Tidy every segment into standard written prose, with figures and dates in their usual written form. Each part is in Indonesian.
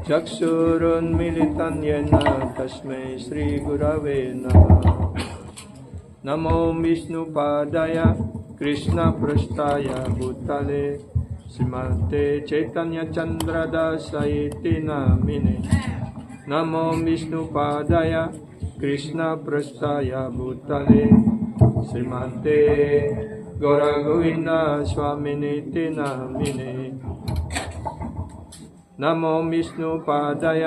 चक्षुरुन्मीलितं येन तस्मै श्रीगुरवे नमः। नमो विष्णुपादाय कृष्णपृष्ठाय भूतले श्रीमते चैतन्यचन्द्रदासाय नामिने। नमो विष्णुपादाय कृष्णपृष्ठाय भूतले श्रीमते गौरगोविन्द स्वामिने नामिने। नमो विष्णुपादाय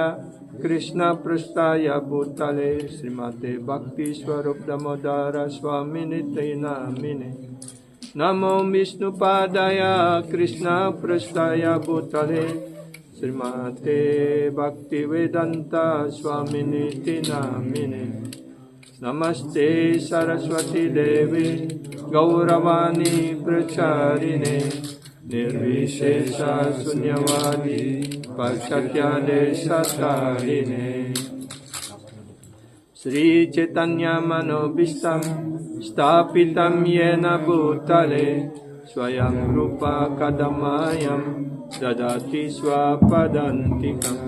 कृष्णपृष्ठाय भूतले श्रीमते भक्तिस्वरूप दामोदर स्वामिने नामिने। नमो विष्णुपादाय कृष्णपृष्ठाय भूतले श्रीमते भक्तिवेदांत स्वामिने नामिने। नमस्ते सरस्वती देवी गौरवाणी प्रचारिणे निर्विशेष शून्यवादी पाश्चात्यादेशतारिणे। श्री चैतन्य मनोभीष्टं स्थापितं येन भूतले स्वयं रूपा कदमायं ददाति स्वपदान्तिकम्।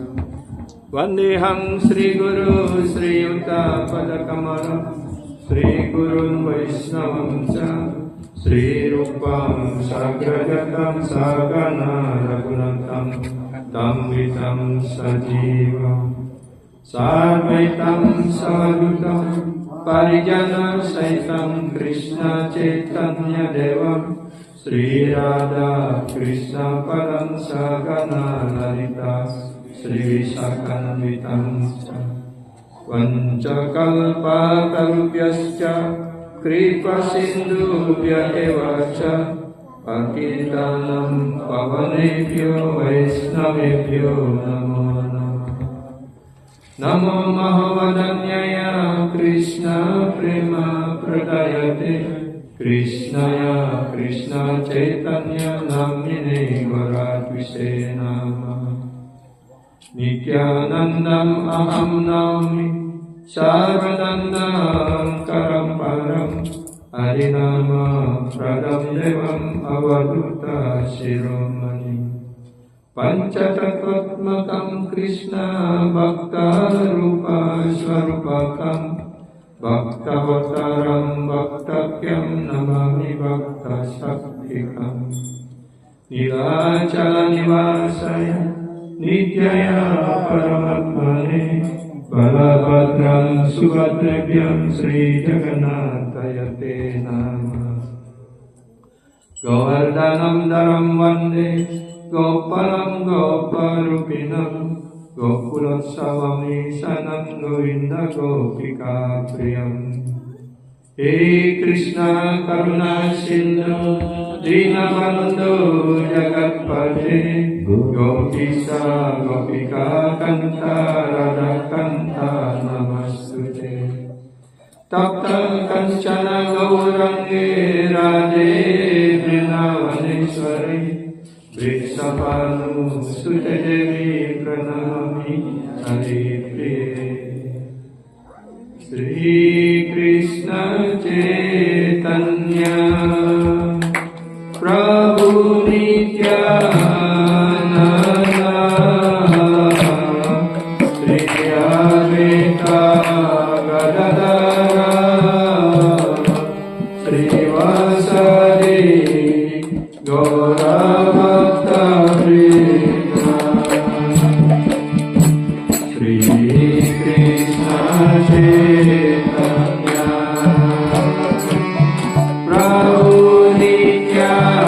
वन्देऽहं श्रीगुरु श्रीयुतपदकमलं श्रीगुरुन् वैष्णवं च श्रीरूपं साग्रजातं सहगणा रघुनाथं तं वितं सजीवम् साद्वैतं सावधूतं परिजनसहितं कृष्ण चैतन्यदेवं श्रीराधा कृष्णपदं सहगणा ललिता श्रीविशाखान्वितं वञ्चकल्पतरुभ्यश्च कृपासिन्धुभ्य एव च पतितानं पावनेभ्यो वैष्णवेभ्यो नमो नमः। नमो महवदन्याय कृष्ण प्रेम प्रदायते कृष्णाय कृष्ण चैतन्य नामिने वराद्विषे नमः। नित्यानन्दम् अहं नौमि सर्वानन्दं करं परं हरिनाम प्रदं देवम् अवधूत शिरोमणि। पञ्चतत्त्वात्मकं कृष्ण भक्तरूप स्वरूपकं भक्तावतारं भक्तव्यं नमामि भक्तशक्तिकम्। नीलाचलनिवासाय नित्याय परमात्मने बलभद्रं सुभद्रेभ्यं श्रीजगन्नाथाय ते नमः। गोवर्धनं धरं वन्दे गोपालं गोपरूपिणं गोकुलोत्सवमीशनं गोविन्द गोपिकाप्रियम्। हे कृष्ण करुणा सिन्धु दीनबन्धो जगत्पते गोपीश गोपिका कान्त राधाकान्त नमस्तुते। तप्त कंचन गौरांगे राधे वृंदावनेश्वरी वृषभानुसुते देवी प्रणमामि हरिप्रिये। श्री कृष्ण चैतन्य प्रभु नित्यानंद श्री अद्वैत गदाधर श्रीवासदि गौरभक्तवृन्द। श्री कृष्ण चैतन्य प्रभु नित्यानंद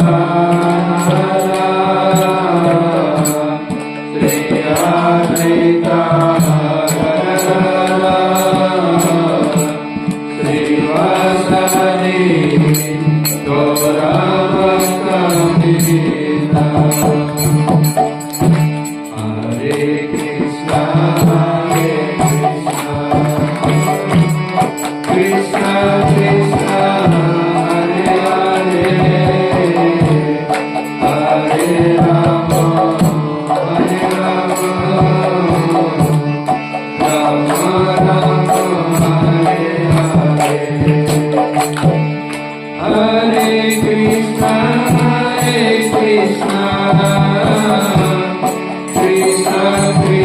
श्री अद्वैत श्रीवासदि गौरभक्तवृन्द। हरे कृष्ण कृष्ण कृष्ण हरे हरे हरे राम राम राम हरे हरे। हरे कृष्ण कृष्ण Krishna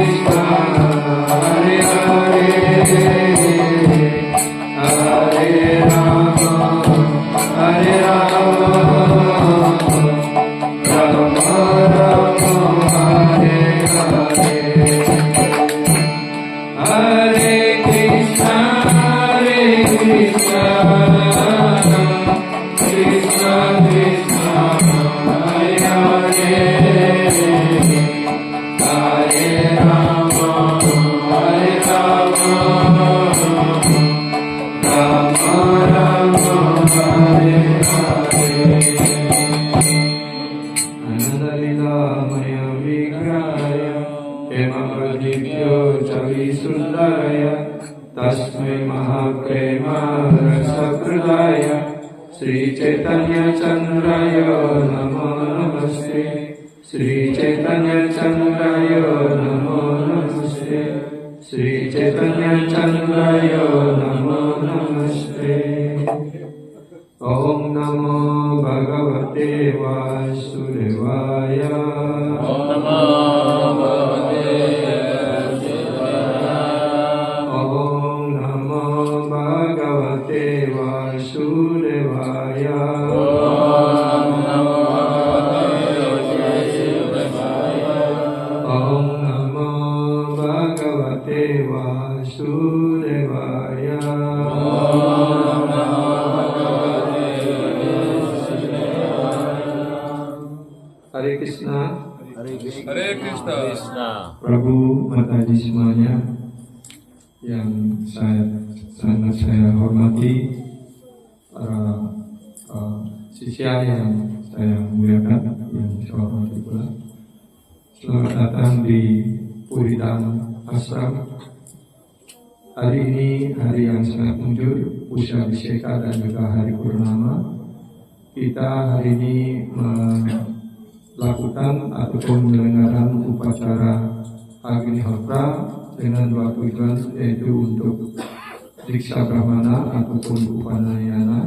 Tasmai Mahaprema Rasapradaya Sri Chaitanya Chandraya Namo Namaste Sri Chaitanya Chandraya Namo Namaste Sri Chaitanya Chandraya Namo Namaste Om Namo Bhagavate Vasudevaya Om Namo Hare Krishna. Hare Krishna. Prabu Mataji semuanya yang sangat saya hormati, para sisya yang saya muliakan, yang saya hormati pula. Selamat datang di Puridam Ashram. Hari ini hari yang sangat munjur, Pusya Abhisheka dan juga hari Purnama. Kita hari ini melakukan ataupun menyelenggarakan upacara Agnihotra dengan dua tujuan, yaitu untuk Diksha Brahmana ataupun Upanayana,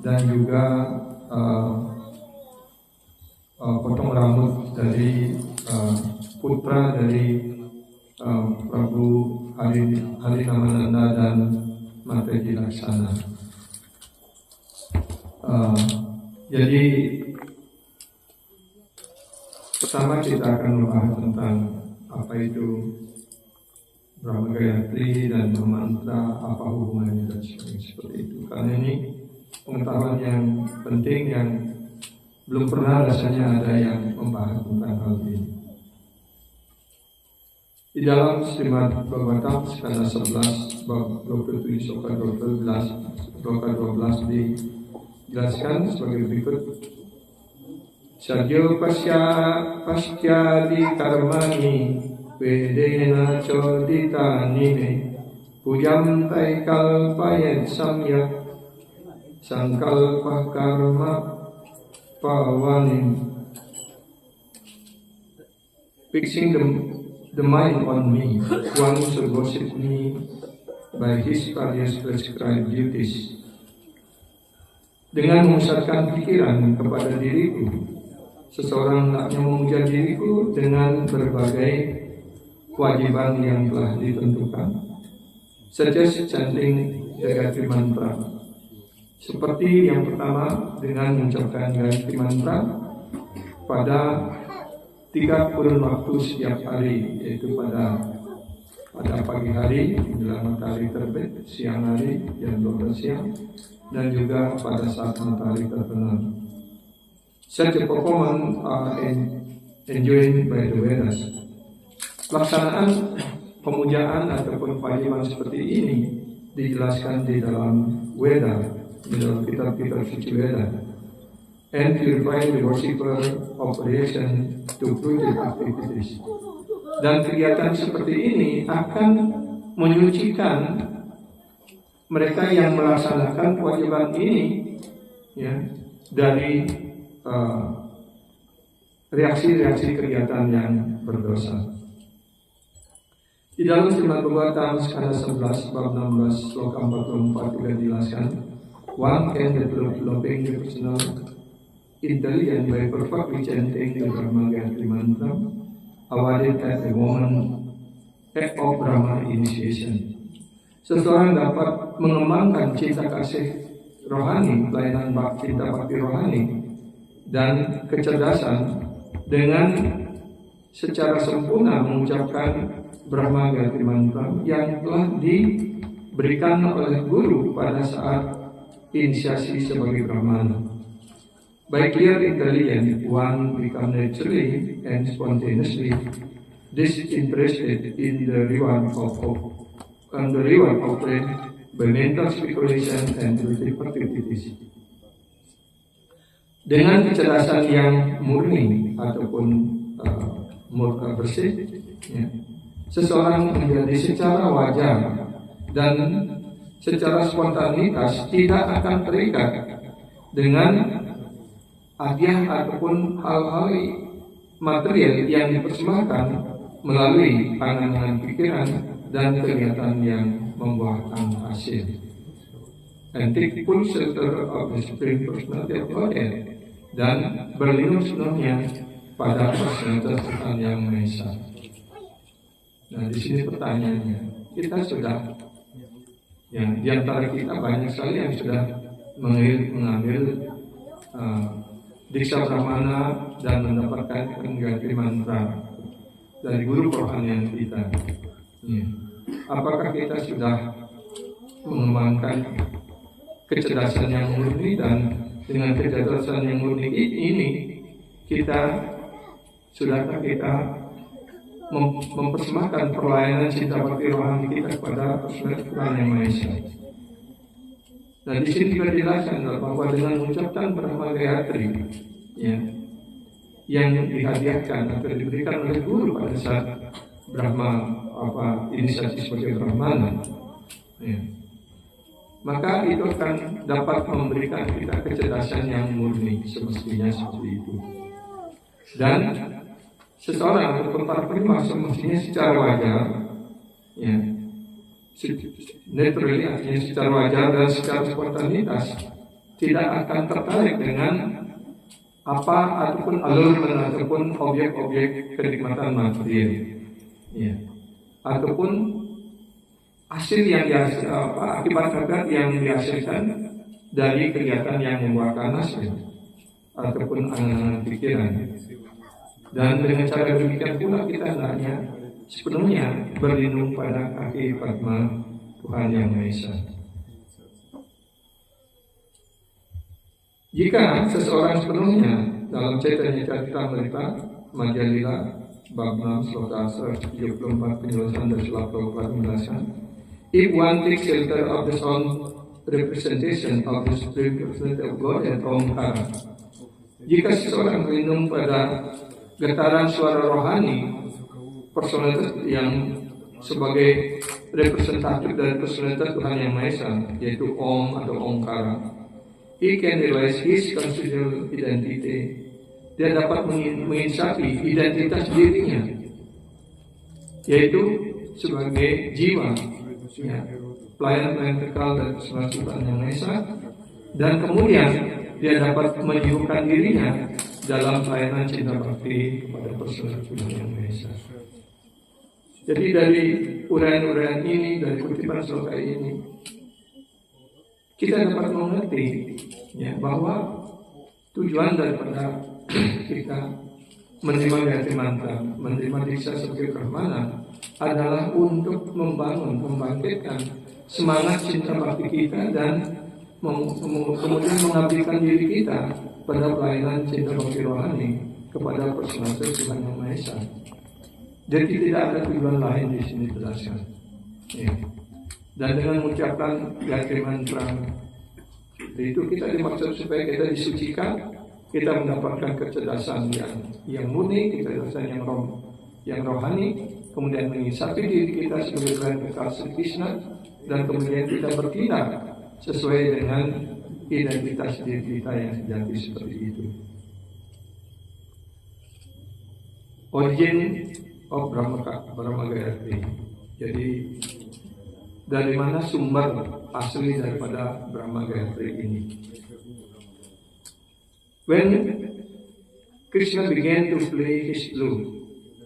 dan juga potong rambut dari putra dari Prabu Harinamananda dan Mataji Laksana. Jadi pertama kita akan membahas tentang apa itu Brahma Gayatri dan mantra, apa hubungannya dan sebagainya seperti itu. Karena ini pengetahuan yang penting yang belum pernah rasanya ada yang membahas tentang hal ini. Di dalam Srimad Bhagavatam skala 11 bab 27 sloka 12 dijelaskan sebagai berikut. Sadyo pasyadi karmani vedena choditani me pujam tai kalpayat samyak sangkalpa karma pawanim. Fixing the mind on me, one should worship me by his various prescribed duties. Dengan memusatkan pikiran kepada diriku, seseorang hendaknya memuja diriku dengan berbagai kewajiban yang telah ditentukan. Suggest chanting Gayatri Mantra. Seperti yang pertama, dengan mengucapkan Gayatri Mantra pada 3 kurun waktu setiap hari, yaitu pada pagi hari menjelang matahari terbit, siang hari jam 12 siang, dan juga pada saat matahari terbenam. Such a performance are enjoined by the Vedas. Pelaksanaan pemujaan ataupun kewajiban seperti ini dijelaskan di dalam Veda, di dalam kitab-kitab suci Veda. And purify the worshipper of creation to fruitive activities. Dan kegiatan seperti ini akan menyucikan mereka yang melaksanakan kewajiban ini, ya, dari reaksi-reaksi kegiatan yang berdosa. Di dalam Srimad Bhagavatam skala 11 bab 16 sloka 44 juga dijelaskan, one can developing the personal intelligence by perfectly chanting the Brahma Gayatri Mantra, awarded as a woman act of Brahma initiation. Seseorang dapat mengembangkan cinta kasih rohani, pelayanan cinta bakti rohani, dan kecerdasan dengan secara sempurna mengucapkan Brahma Gayatri Mantra yang telah diberikan oleh guru pada saat inisiasi sebagai Brahmana. By clear intelligence, one become naturally and spontaneously disinterested in the reward of hope, and the reward obtained by mental speculation and relative activities. Dengan kecerdasan yang murni ataupun bersih, ya, seseorang menjadi secara wajar dan secara spontanitas tidak akan terikat dengan hadiah ataupun hal-hal material yang dipersembahkan melalui pandangan pikiran dan kegiatan yang membuahkan hasil. And take full shelter of the Supreme Personality of Godhead, dan berlindung sepenuhnya pada personalitas Tuhan Yang Maha Esa. Nah, di sini pertanyaannya, kita sudah, ya, di antara kita banyak sekali yang sudah mengambil Diksha Brahmana dan mendapatkan pengganti mantra dari guru kerohanian kita. Ya. Apakah kita sudah mengembangkan kecerdasan yang murni, dan dengan kecerdasan yang murni ini sudahkah kita mempersembahkan pelayanan cinta bakti rohani kita kepada personalitas Tuhan Yang Maha Esa? Nah, di sini juga dijelaskan bahwa dengan mengucapkan Brahma Gayatri, ya, yang dihadiahkan atau diberikan oleh guru pada saat Brahma inisiasi sebagai Brahmana, ya, maka itu akan dapat memberikan kita kecerdasan yang murni, semestinya seperti itu. Dan seseorang ataupun para penerima semestinya secara wajar, ya, naturally, artinya secara wajar dan secara spontanitas, tidak akan tertarik dengan apa ataupun allurement ataupun objek-objek kenikmatan material, ya, ataupun hasil yang akibat yang dihasilkan dari kegiatan yang membuahkan hasil ataupun angan-angan pikiran. Dan dengan cara demikian pula kita hendaknya sepenuhnya berlindung pada kaki Padma Tuhan Yang Maha Esa. Jika seseorang sepenuhnya dalam Chaitanya Charitamrita Madhya-lila bab 6 sloka 174 penjelasan dari Srila Prabhupada menjelaskan, if one takes shelter of the sound representation of the Supreme Personality of God and Omkara, jika seseorang berlindung pada getaran suara rohani personalitas yang sebagai representatif dari personalitas Tuhan Yang Maha Esa, yaitu Om atau Omkara, he can realize his constitutional identity. Dia dapat menginsafi identitas dirinya, yaitu sebagai jiwa, ya, pelayan-pelayan kekal dari personalitas Tuhan Yang Maha Esa, dan kemudian dia dapat menyibukkan dirinya dalam pelayanan cinta bakti kepada personalitas Tuhan Yang Maha Esa. Jadi dari uraian-uraian ini, dari kutipan sloka ini, kita dapat mengerti, ya, bahwa tujuan daripada kita menerima Gayatri Mantra, menerima Diksha sebagai Brahmana, adalah untuk membangkitkan semangat cinta bakti kita dan kemudian mengabdikan diri kita pada pelayanan cinta bakti rohani kepada personalitas Tuhan Yang Maha Esa. Jadi tidak ada tujuan lain di sini jelaskan. Ya. Dan dengan mengucapkan Gayatri Mantra itu kita dimaksud supaya kita disucikan, kita mendapatkan kecerdasan yang murni, kecerdasan yang rohani, kemudian mengisapi diri kita sebagai pelayan kekal Sri Krishna, dan kemudian kita bertindak sesuai dengan identitas diri kita yang sejati seperti itu. Origin of Brahma Gayatri. Jadi dari mana sumber asli daripada Brahma Gayatri ini? When Krishna began to play his flute,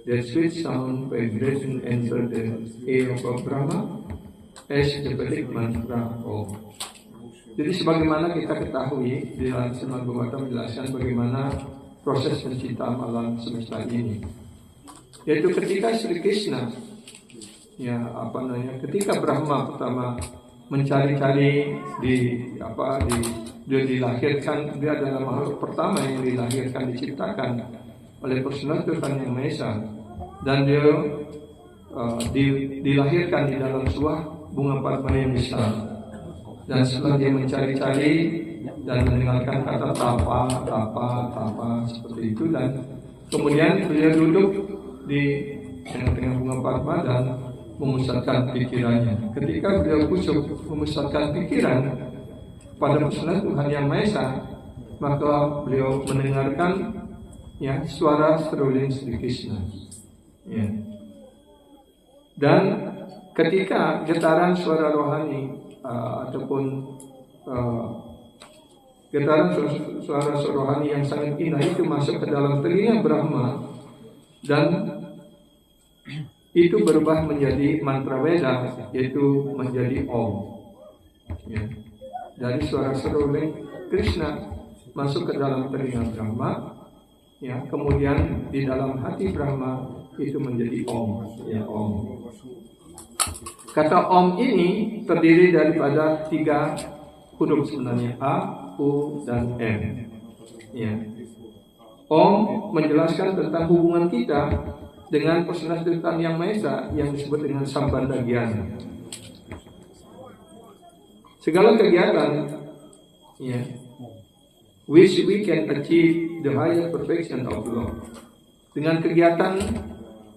that sweet sound vibration entered the ear of Brahma as the Vedic mantra of. Jadi sebagaimana kita ketahui di dalam Srimad Bhagavatam menjelaskan bagaimana proses penciptaan alam semesta ini, yaitu ketika Sri Krishna, ketika Brahma pertama mencari-cari dia dilahirkan, dia adalah makhluk pertama yang dilahirkan, diciptakan oleh personalitas Tuhan Yang Maha Esa dan dia dilahirkan di dalam sebuah bunga padma yang besar. Dan setelah dia mencari-cari dan mendengarkan kata tapa seperti itu, dan kemudian beliau duduk di tengah-tengah bunga padma dan memusatkan pikirannya. Ketika beliau kusuk memusatkan pikiran pada pesanan Tuhan Yang Maha Esa, maka beliau mendengarkan suara seruling Sri Krishna. Dan ketika getaran suara rohani ataupun getaran suara rohani yang sangat indah itu masuk ke dalam telinga Brahma, dan itu berubah menjadi mantra Veda, yaitu menjadi Om. Dari suara seruling Krishna masuk ke dalam telinga Brahma, kemudian di dalam hati Brahma itu menjadi Om. Om. Kata Om ini terdiri daripada 3 huruf sebenarnya, A, U, dan M. Om menjelaskan tentang hubungan kita dengan personal Tuhan Yang Maha Esa yang disebut dengan Sambandha Gyana. Segala kegiatan which we can achieve the higher perfection of love. Dengan kegiatan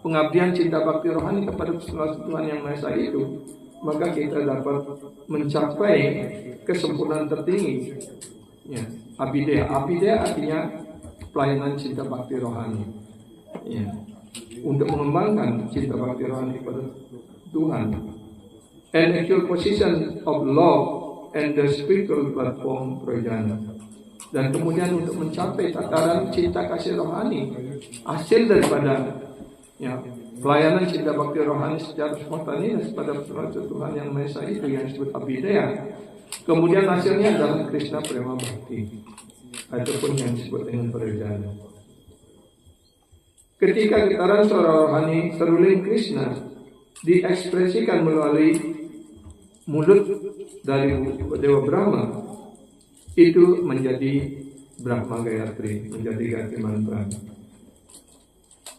pengabdian cinta bakti rohani kepada personal Tuhan Yang Maha Esa itu, maka kita dapat mencapai kesempurnaan tertinggi. Abhidaya artinya pelayanan cinta bakti rohani. Untuk mengembangkan cinta bakti rohani kepada Tuhan. An actual position of love and the spiritual platform projana. Dan kemudian untuk mencapai tataran cinta kasih rohani, hasil daripada pelayanan cinta bakti rohani secara spontanitas pada Tuhan Yang Maha Esa itu yang disebut abhidaya. Kemudian hasilnya adalah Krishna Prema Bhakti ataupun yang disebut dengan projana. Ketika getaran suara rohani seruling Krishna diekspresikan melalui mulut dari Dewa Brahma, itu menjadi Brahma Gayatri, menjadi Gayatri Mantra.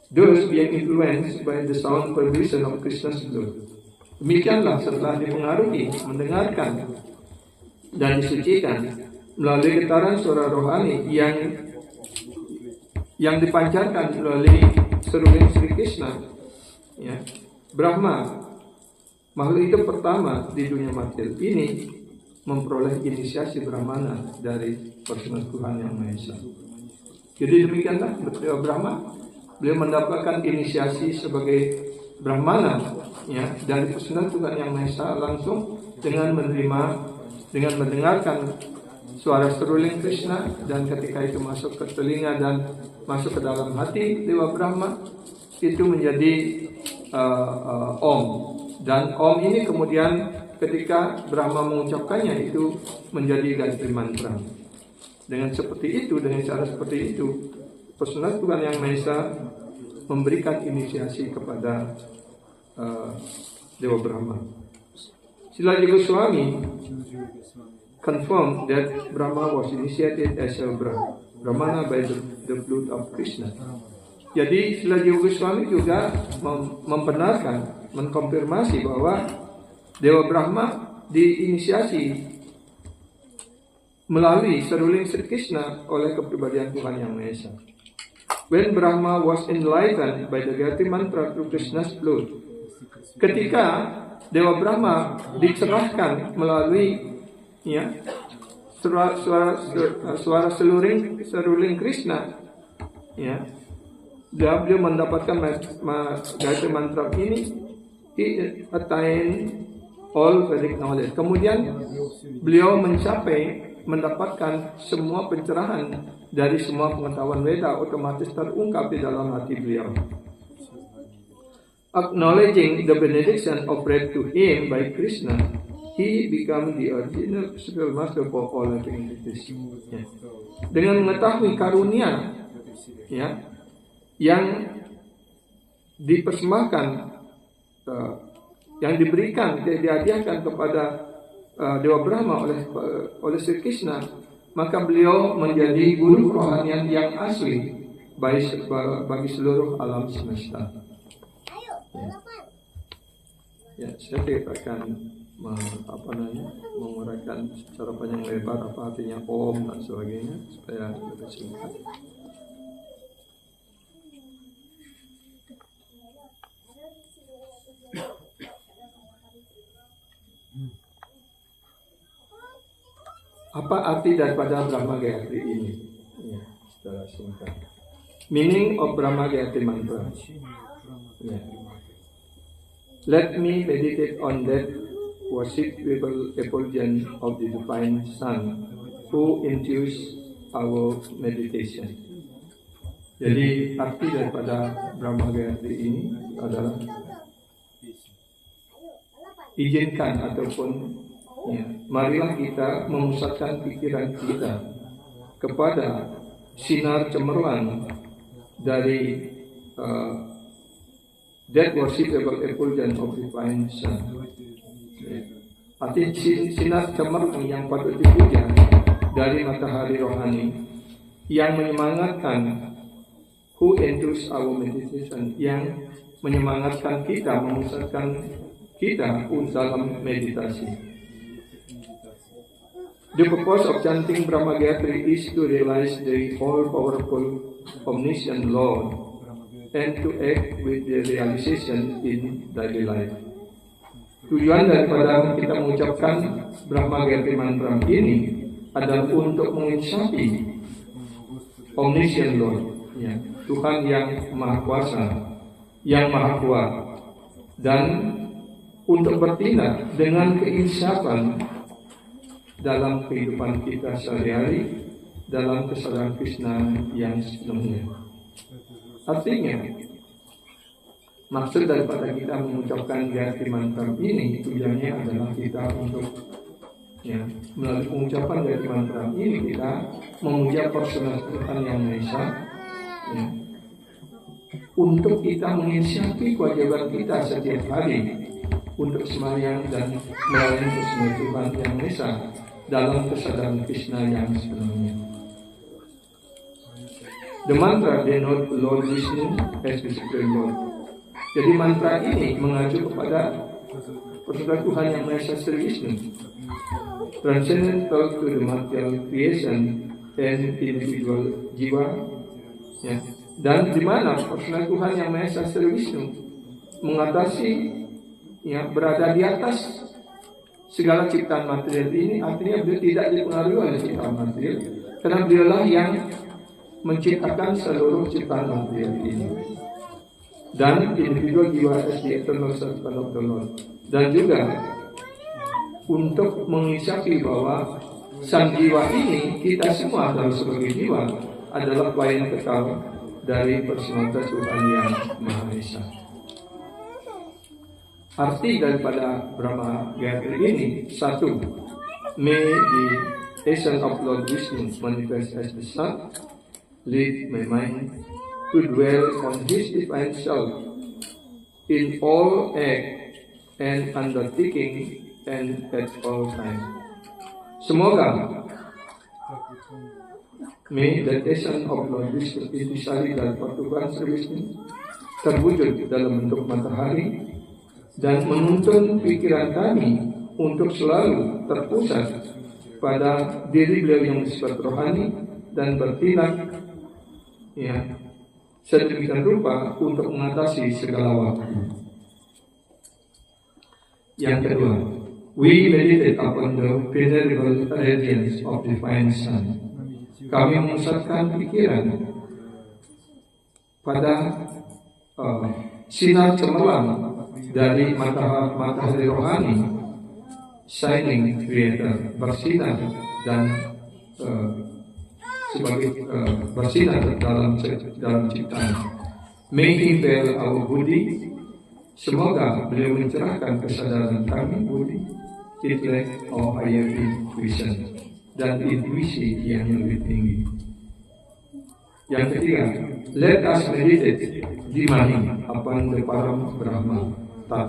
Those being influenced by the sound vibration of Krishna's blood. Demikianlah setelah dipengaruhi, mendengarkan dan disucikan melalui getaran suara rohani yang dipancarkan melalui seruling Sri Krishna, Brahma, makhluk hidup pertama di dunia material ini, memperoleh inisiasi Brahmana dari personal Tuhan Yang Maha Esa. Jadi demikianlah Brahma, beliau mendapatkan inisiasi sebagai Brahmana dari personal Tuhan Yang Maha Esa langsung dengan mendengarkan suara seruling Krishna, dan ketika itu masuk ke telinga dan masuk ke dalam hati Dewa Brahma, itu menjadi Om. Dan Om ini kemudian ketika Brahma mengucapkannya itu menjadi Gayatri Mantra. Dengan cara seperti itu, personal Tuhan Yang Maha Esa memberikan inisiasi kepada Dewa Brahma. Sila Goswami confirmed that Brahma was initiated as a Brahmana by the blood of Krishna. Jadi Sila Goswami juga membenarkan, mengkonfirmasi bahwa Dewa Brahma diinisiasi melalui seruling Sri Krishna oleh kepribadian Tuhan Yang Maha Esa. When Brahma was enlightened by the Gayatri Mantra through Krishna's blood, ketika Dewa Brahma dicerahkan melalui suara seruling Krishna, dia beliau mendapatkan Gayatri Mantra ini, he attained all Vedic knowledge. Kemudian beliau mendapatkan semua pencerahan dari semua pengetahuan Veda, otomatis terungkap di dalam hati beliau. Acknowledging the benediction offered to him by Krishna, he became the original spiritual master for all living entities. Dengan mengetahui karunia yang dipersembahkan, yang diberikan, dihadiahkan kepada Dewa Brahma oleh Sri Krishna, maka beliau menjadi guru kerohanian yang asli bagi seluruh alam semesta. Ya, saya tidak akan menguraikan secara panjang lebar apa artinya Om dan sebagainya supaya lebih singkat. Apa arti daripada Brahma Gayatri ini? Ya, secara singkat. Meaning of Brahma Gayatri mantra. Ya. Let me meditate on that worshipable effulgence of the Divine Son who infused our meditation. Jadi arti daripada Brahma Gayatri ini adalah izinkan ataupun marilah kita memusatkan pikiran kita kepada sinar cemerlang dari that worshipable effulgence of Divine Son. Arti sinar cemerlang yang patut dipuja dari matahari rohani yang menyemangatkan who enters our meditation, yang menyemangatkan kita, memusatkan kita dalam meditasi. The purpose of chanting Brahma Gayatri is to realize the all-powerful omniscient Lord and to act with the realization in daily life. Tujuan daripada kita mengucapkan Brahma Gayatri mantra ini adalah untuk menginsafi omniscient Lord, ya, Tuhan yang Maha Kuasa, yang Maha Kuat, dan untuk bertindak dengan keinsafan dalam kehidupan kita sehari-hari, dalam kesadaran Krishna yang sepenuhnya. Artinya, maksud daripada kita mengucapkan Gayatri mantra ini tujuannya adalah kita untuk melalui pengucapan Gayatri mantra ini kita memuja personal Tuhan yang Maha Esa, untuk kita menginisiasi kewajiban kita setiap hari untuk sembahyang dan melayani personal Tuhan yang Maha Esa dalam kesadaran Krishna yang sepenuhnya. The mantra denote Lord Vishnu as the Supreme Lord. Jadi mantra ini mengacu kepada persaudaraan Tuhan yang Maha Esa Sri Vishnu, transcendental to the material creation and individual jiwa, ya. Dan di mana persaudaraan Tuhan yang Maha Esa Sri Vishnu mengatasi, berada di atas segala ciptaan material ini, artinya beliau tidak dipengaruhi oleh ciptaan material, karena beliaulah yang menciptakan seluruh ciptaan material ini. Dan individual jiwa as the eternal servant of the Lord. Dan juga untuk mengisapi bahwa sang jiwa ini, kita semua adalah sebagai jiwa, adalah pelayan kekal dari personalitas Tuhan yang Maha Esa. Arti daripada Brahma Gayatri ini, satu, may the essence of Lord Vishnu manifest as the sun, lead my mind to dwell on His divine self in all act and undertaking and at all times. Semoga may the essence of Lord Vishnu intisari dan Tuhan Sri Vishnu terwujud dalam bentuk matahari dan menuntun pikiran kami untuk selalu terpusat pada diri beliau yang bersifat rohani dan bertindak sedemikian rupa untuk mengatasi segala waktu. Yang kedua, we meditate upon the venerable radiance of Divine Son. Kami memusatkan pikiran pada sinar cemerlang dari matahari rohani, shining creator, bersinar dan sebagai bersinar dalam ciptaan. May He veil our budi. Semoga beliau mencerahkan kesadaran kami budi, intellect or higher vision, dan intuisi yang lebih tinggi. Yang ketiga, let us meditate dimani upon the Param Brahma Tat,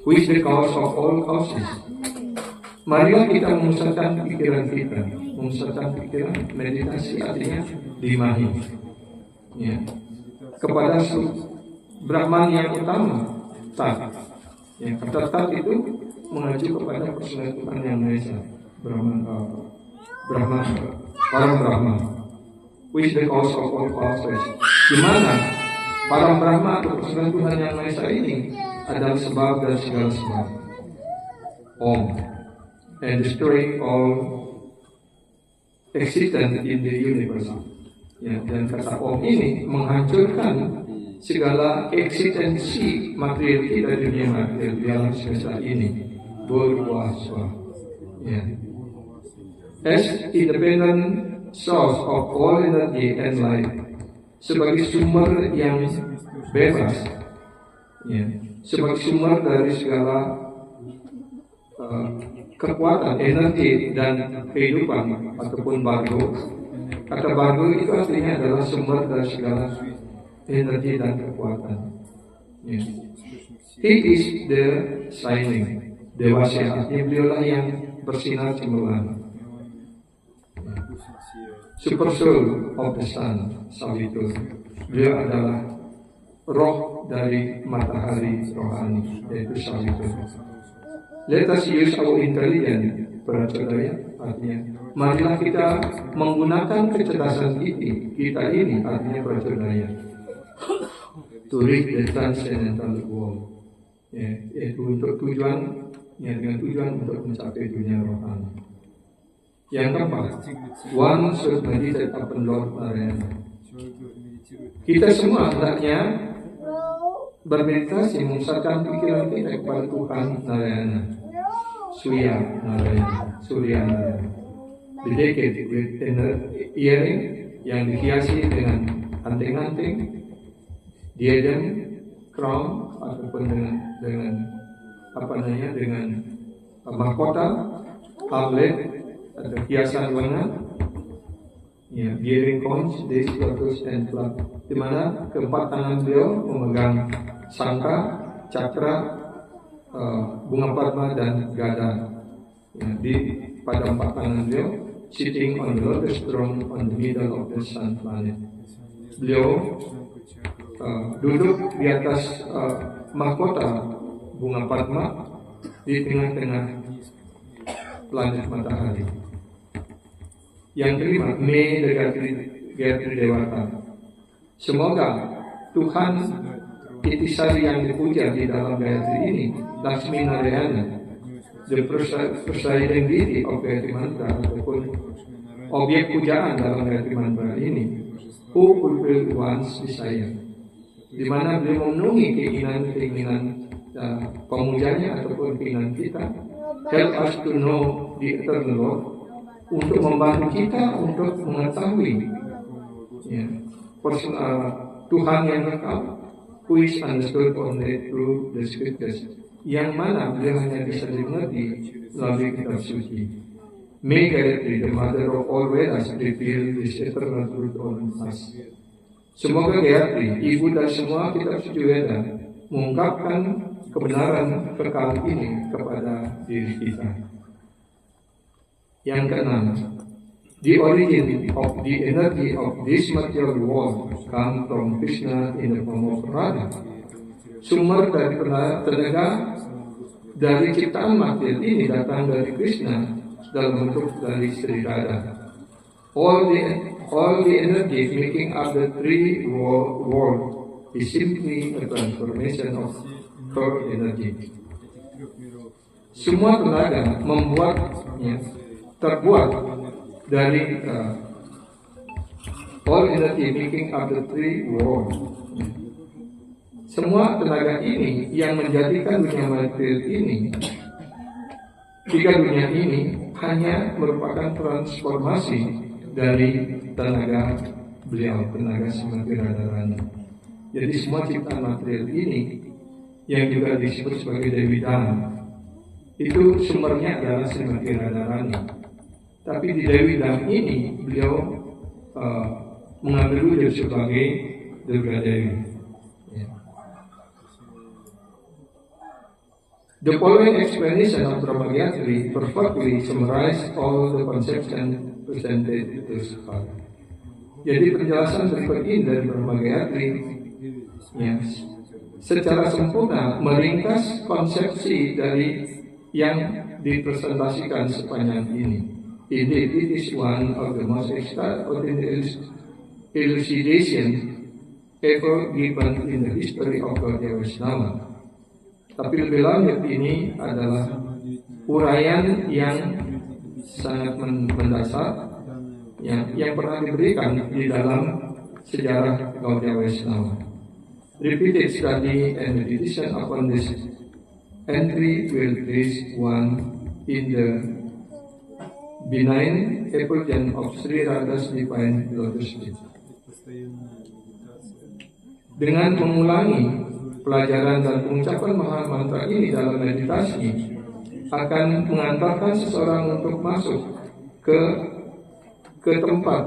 which the cause of all causes. Marilah kita memusatkan pikiran kita, meditasi artinya dimahi, kepada Brahman yang utama, Tat. Ya, kata Tat itu mengacu kepada personal Tuhan yang Maha Esa, Brahma, Param Brahma, which the cause of all causes. Di mana Param Brahma atau personal Tuhan yang Maha Esa ini adalah sebab dan segala sebab. Om, and destroying all existence in the universe. Ya, dan kata Om ini menghancurkan segala eksistensi material kita di dunia material di alam semesta ini berkuasa. Ya. As independent source of all energy and life, sebagai sumber yang bebas, ya, sebagai sumber dari segala kekuatan, energi dan kehidupan ataupun bargo. Kata bargo itu artinya adalah sumber dari segala energi dan kekuatan. Yeah. He is the shining, dewasa. Beliaulah yang bersinar cemerlang. Super soul of the sun, Savitur. Beliau adalah roh dari matahari rohani, yaitu Savitur. Let us use our intelligence, para saudara, artinya marilah kita menggunakan kecerdasan kita ini, artinya para saudara, to reach the transcendental world, ya, yaitu untuk tujuan, ya, dengan tujuan untuk mencapai dunia rohani. Yang keempat, one should meditate upon Lord Narayana. Kita semua hendaknya bermeditasi memusatkan pikiran kita kepada Tuhan Narayana, Surya Narayana, Surya Narayana. Dedicated with inner earring yang dihiasi dengan anting-anting, diadem, crown ataupun dengan mahkota, tablet atau hiasan lengan, ya, bearing cones, days, lotus, and club, di mana keempat tangan beliau memegang sangka, cakra, bunga padma dan gada. Ya, pada empat tangan beliau, sitting on the lotus throne on the middle of the sun planet. Beliau duduk di atas mahkota bunga padma di tengah-tengah planet matahari. Yang kelima, Me the Gayatri Dewata. Semoga Tuhan Itisari yang dipuja di dalam Gayatri ini, Lakshmi Narayana, the presiding deity of Gayatri Mantra ataupun objek pujaan dalam Gayatri Mantra ini, who fulfill one's desire, di mana beliau memenuhi keinginan pemujanya ataupun keinginan kita, help us to know the eternal Lord, untuk membantu kita untuk mengetahui, ya, Tuhan yang kekal, who is understood only through the scriptures, yang mana beliau hanya bisa dimengerti melalui kitab suci. May Gayatri, the mother of all Vedas, reveal this eternal truth on us. Semoga Gayatri, ibu dan semua kitab suci Veda, mengungkapkan kebenaran kekal ini kepada diri kita. Yang keenam, the origin of the energy of this material world come from Krishna in the form of Radha. Sumber dari tenaga dari ciptaan material ini datang dari Krishna dalam bentuk dari Sri Radha. All the energy making up the three world is simply a transformation of her energy. Semua tenaga terbuat dari all energy making up the three world. Semua tenaga ini yang menjadikan dunia material ini, tiga dunia ini hanya merupakan transformasi dari tenaga beliau, tenaga Srimati Radharani. Jadi semua ciptaan material ini yang juga disebut sebagai Dewi Dam, itu sumbernya adalah Srimati Radharani. Tapi di Dewi Dam ini beliau mengambil wujud sebagai Durga Dewi. The following explanation of Brahma Gayatri perfectly summarize all the conception presented thus far. Jadi penjelasan berikut ini dari Brahma Gayatri, ya, secara sempurna meringkas konsepsi dari yang dipresentasikan sepanjang ini. Indeed, it is one of the most extraordinary elucidation ever given in the history of Gaudiya Vaishnava. Tapi lebih lanjut, ini adalah uraian yang sangat mendasar yang pernah diberikan di dalam sejarah Gaudiya Vaishnava. Repeated study and meditation upon this entry will place one in the benign effulgence of Sri Radha's divine lotus feet. Dengan mengulangi pelajaran dan pengucapan Maha Mantra ini dalam meditasi akan mengantarkan seseorang untuk masuk ke tempat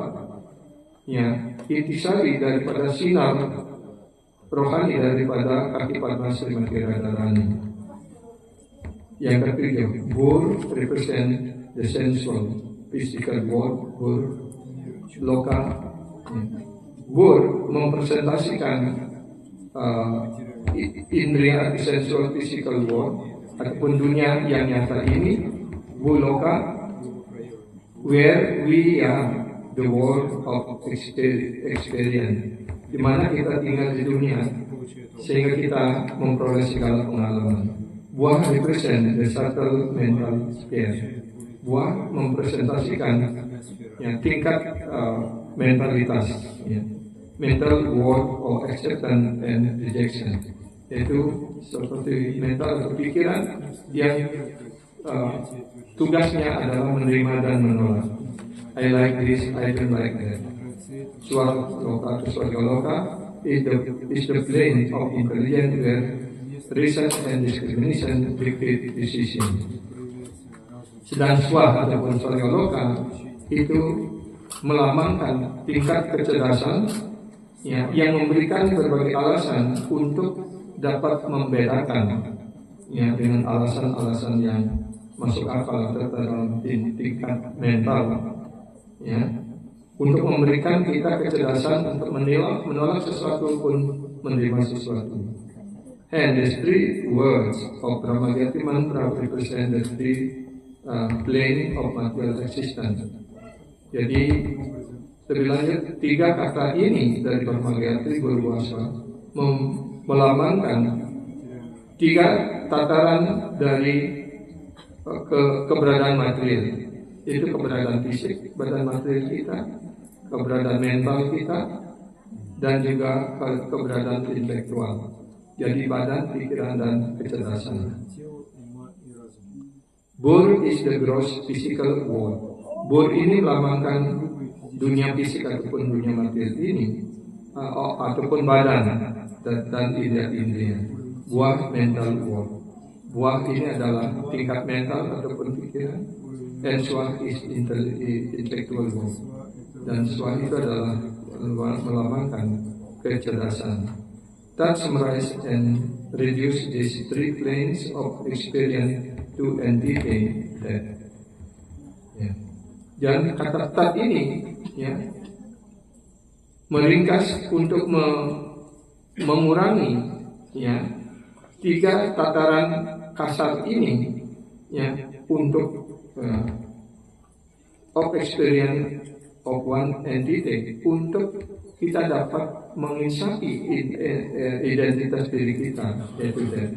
intisari daripada sinar rohani daripada kaki Padma Srimati Radharani. Yang ketiga, Bur represent the sensual, physical world. Bur, loka. Bur mempresentasikan indria sensual physical world ataupun dunia yang nyata ini. Buloka, where we are the world of experience, di mana kita tinggal di dunia sehingga kita memperoleh segala pengalaman. Buah represent the subtle mental sphere. Buah mempresentasikan tingkat mentalitas, mental world of acceptance and rejection, yaitu seperti mental atau pikiran yang tugasnya adalah menerima dan menolak. I like this, I don't like that. Swargaloka to Swargaloka is the plane of intelligence where research and discrimination dictate decision. Sedang Swah ataupun Swargaloka itu melambangkan tingkat kecerdasan yang memberikan berbagai alasan untuk dapat membedakan dengan alasan-alasan yang masuk akal atau dalam tingkat mental, untuk memberikan kita kecerdasan untuk menolak sesuatu pun menerima sesuatu. And the three words of Brahmagayatri mantra represent the three plane of material existence. Jadi lebih lanjut, tiga kata ini dari Brahmagayatri berwasa melambangkan tiga tataran dari keberadaan material, yaitu keberadaan fisik, badan material kita, keberadaan mental kita, dan juga keberadaan intelektual. Jadi badan, pikiran, dan kecerdasan. Bur is the gross physical world. Bur ini melambangkan dunia fisik ataupun dunia material ini, ataupun badan dan indera-indera. Buah mental world. Buah ini adalah tingkat mental ataupun pikiran. And Swah is intellectual world. Dan Swah itu adalah melambangkan kecerdasan. That summarize and reduce these three planes of experience to entity that. Dan kata tat ini meringkas untuk mengurangi tiga tataran kasar ini untuk of experience of one entity, untuk kita dapat menginsafi identitas diri kita, yaitu that.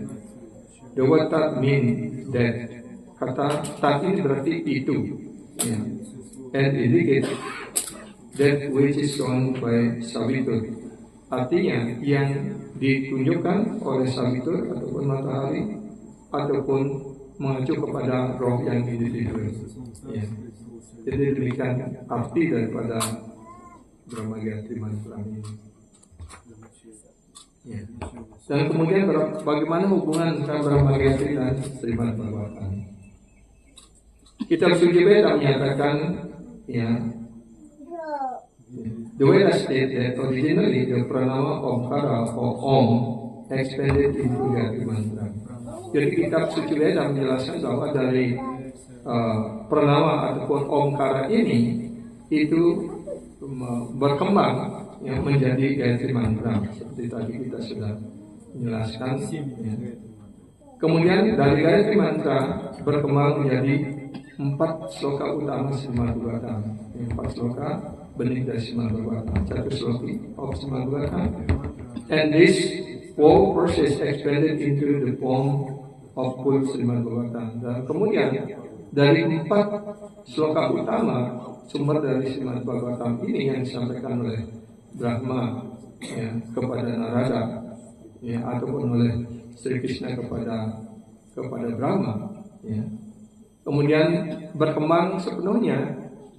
The word tat mean that. Kata tat ini berarti itu, and indicate that which is shown by Savitur. Artinya yang ditunjukkan oleh Savitur ataupun matahari, ataupun mengacu kepada roh yang individu. Jadi demikian arti daripada Brahmagayatri mantra ini. Dan kemudian bagaimana hubungan antara Brahmagayatri dan Srimad Bhagavatam? Kitab Suci Veda menyatakan, the Veda state that originally the pranama Omkara or Om expanded into Gayatri mantra. Jadi kitab Suci Veda menjelaskan bahwa dari pranama ataupun Omkara ini itu berkembang menjadi Gayatri mantra, seperti tadi kita sudah menjelaskan. Ya. Kemudian dari Gayatri Mantra berkembang menjadi 4 sloka utama Srimad Bhagavatam. 4 sloka benih dari Srimad Bhagavatam, 1 sloki of Srimad Bhagavatam. And this whole process expanded into the form of full Srimad Bhagavatam. Dan kemudian dari 4 sloka utama sumber dari Srimad Bhagavatam ini yang disampaikan oleh Brahma ya, kepada Narada ya, ataupun oleh Sri Krishna kepada Brahma ya. Kemudian berkembang sepenuhnya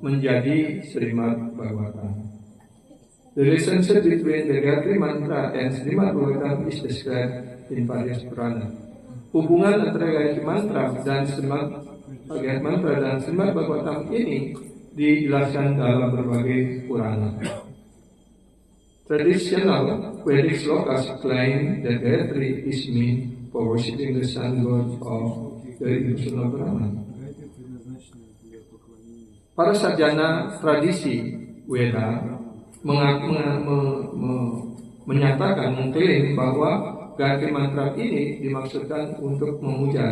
menjadi Srimad Bhagavatam. The relationship between the Gayatri Mantra and Srimad Bhagavatam is described in various Purana. Hubungan antara Gayatri Mantra dan Srimad Bhagavatam ini dijelaskan dalam berbagai Purana. Traditional Vedic slokas claim that Gayatri is meant for worshiping the sun god of the illusional Brahman. Para sarjana tradisi Weda menyatakan, mengklaim bahwa Gayatri Mantra ini dimaksudkan untuk memuja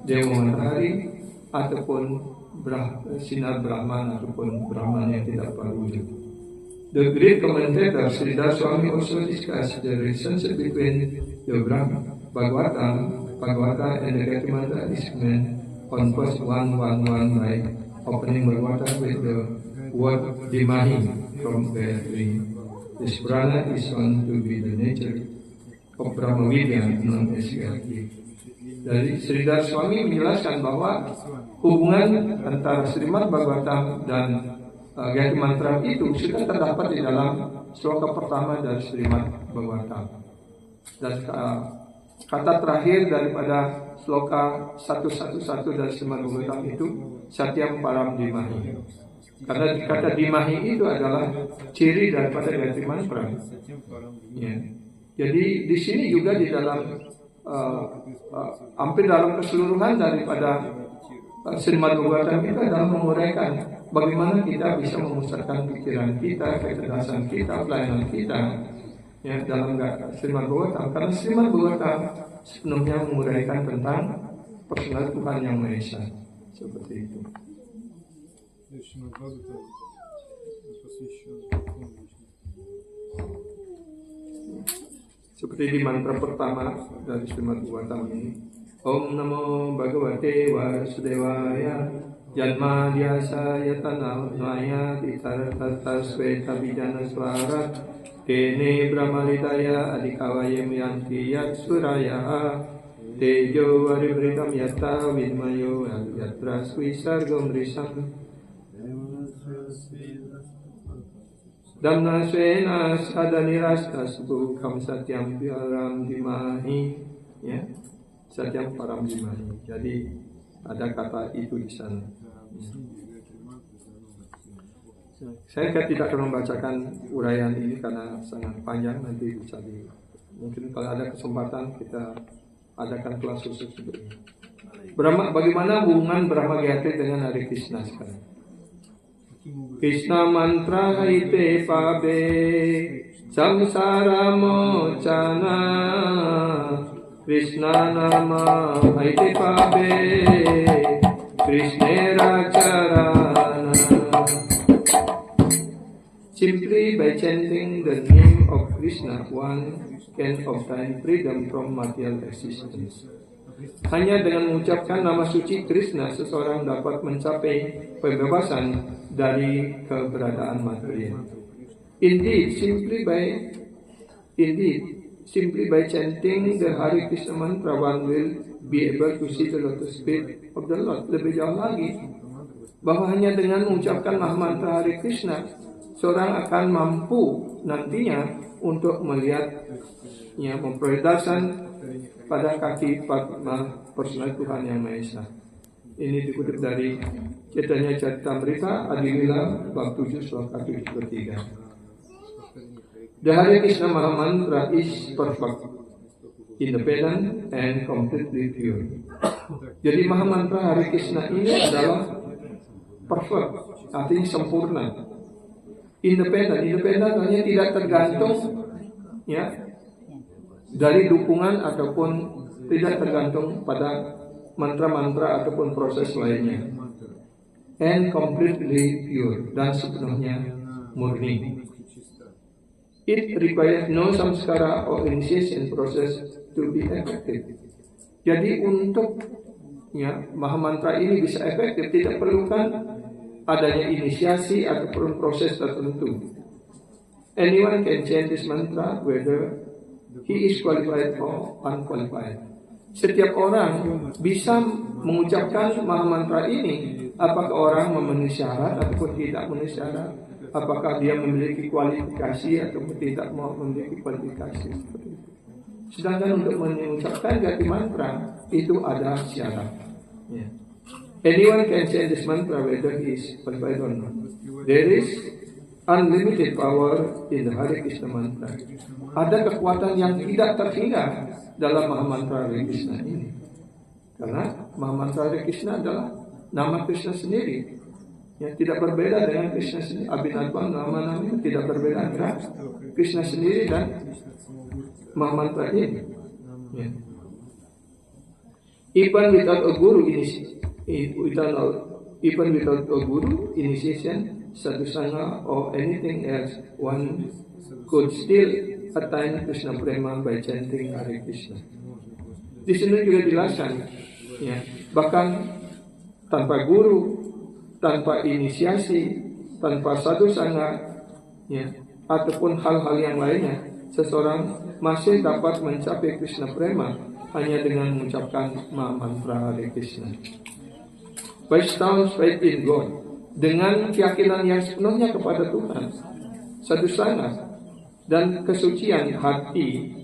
Dewa Matahari ataupun sinar Brahman ataupun Brahman yang tidak berwujud. The great commentator Sridhar Swami also discussed the relationship between the Bhagavata and the Gayatri Mantra is meant on verse 111 by opening Bhagavata with the word Dimahi from Gayatri. This Purana is shown to be the nature of Brahma Vidya known as Gayatri. Dari Sridhar Swami menjelaskan bahwa hubungan antara Srimad Bhagavatam dan Gayatri Mantra itu sudah terdapat di dalam sloka pertama dari Srimad Bhagavatam. Dan kata terakhir daripada sloka 111 dari Srimad Bhagavatam itu Satyam Param Dimahi. Karena kata Dimahi itu adalah ciri daripada Gayatri Mantra. Ya. Jadi di sini juga di dalam hampir dalam keseluruhan daripada Srimad Bhagavatam itu adalah menguraikan bagaimana kita bisa memusatkan pikiran kita, kecerdasan kita, pelayanan kita ya, dalam Srimad Bhagavatam. Karena Srimad Bhagavatam sepenuhnya menguraikan tentang personal Tuhan Yang Maha Esa. Seperti itu. Seperti di mantra pertama dari Srimad Bhagavatam ini, Om Namo Bhagavate Vasudevaya Janma Dyasa Yatana Naya Titarata Sweta Bijana Swara Kene Brahmalidaya Adikawayam Yanti Yat Suraya Tejo Varibritam Yata Vidmayo Yatra Swisargam Risam Damna Svena Sadanirasta Subhukam Satyam Param Dimahi ya. Satyam Param Dimahi. Jadi ada kata itu di sana. Saya tidak akan membacakan uraian ini karena sangat panjang, nanti bisa mungkin kalau ada kesempatan kita adakan kelas khusus seperti ini. Bagaimana hubungan Brahma Gayatri dengan Hare Krishna sekarang? Krishna mantra ite pabe samsara mochana Krishna nama ite pabe Krishnera charana. Simply by chanting the name of Krishna, one can obtain freedom from material existence. Hanya dengan mengucapkan nama suci Krishna, seseorang dapat mencapai pembebasan dari keberadaan material. Indeed, simply by chanting the Hare Krishna mantra, one will be able to see the lotus feet of the Lord. Lebih jauh lagi, bahwa hanya dengan mengucapkan mantra Hare Krishna, seorang akan mampu nantinya untuk melihat, ya, memperdasan pada kaki Padma personal Tuhan Yang Maha Esa. Ini dikutip dari Chaitanya Charitamrita Adilila bab 7 sloka 73. The Hare Krishna Maha Mantra is perfect, independent and completely pure. Jadi Maha Mantra Hare Krishna ini adalah perfect, artinya sempurna. Independent hanya tidak tergantung, ya, dari dukungan ataupun tidak tergantung pada mantra-mantra ataupun proses lainnya. And completely pure, dan sepenuhnya murni. It requires no samskara or initiation process to be effective. Jadi untuk maha mantra ini bisa efektif tidak perlukan adanya inisiasi ataupun proses tertentu. Anyone can chant this mantra whether he is qualified or unqualified. Setiap orang bisa mengucapkan maha mantra ini, apakah orang memenuhi syarat ataupun tidak memenuhi syarat, apakah dia memiliki kualifikasi ataupun tidak memiliki kualifikasi. Sedangkan untuk mengucapkan Gayatri mantra itu ada syarat. Anyone can chant this mantra whether he is qualified or not. There is unlimited power in the Hare Krishna mantra. Ada kekuatan yang tidak terhingga dalam Maha Mantra Hare Krishna ini. Karena Maha Mantra Hare Krishna adalah nama Krishna sendiri. Yang tidak berbeda dengan Krishna sendiri. Abhinavang nama-nama tidak berbeda antara Krishna sendiri dan Maha Mantra ini. Even without a guru initiation, sadhusanga or anything else, one could still attain Krishna Prema by chanting Hare Krishna. Di sini juga dijelaskan, bahkan tanpa guru, tanpa inisiasi, tanpa sadhusanga, ataupun hal-hal yang lainnya, seseorang masih dapat mencapai Krishna Prema hanya dengan mengucapkan mantra Hare Krishna. Vaishnava faith in God, dengan keyakinan yang sepenuhnya kepada Tuhan, sadhusanga dan kesucian hati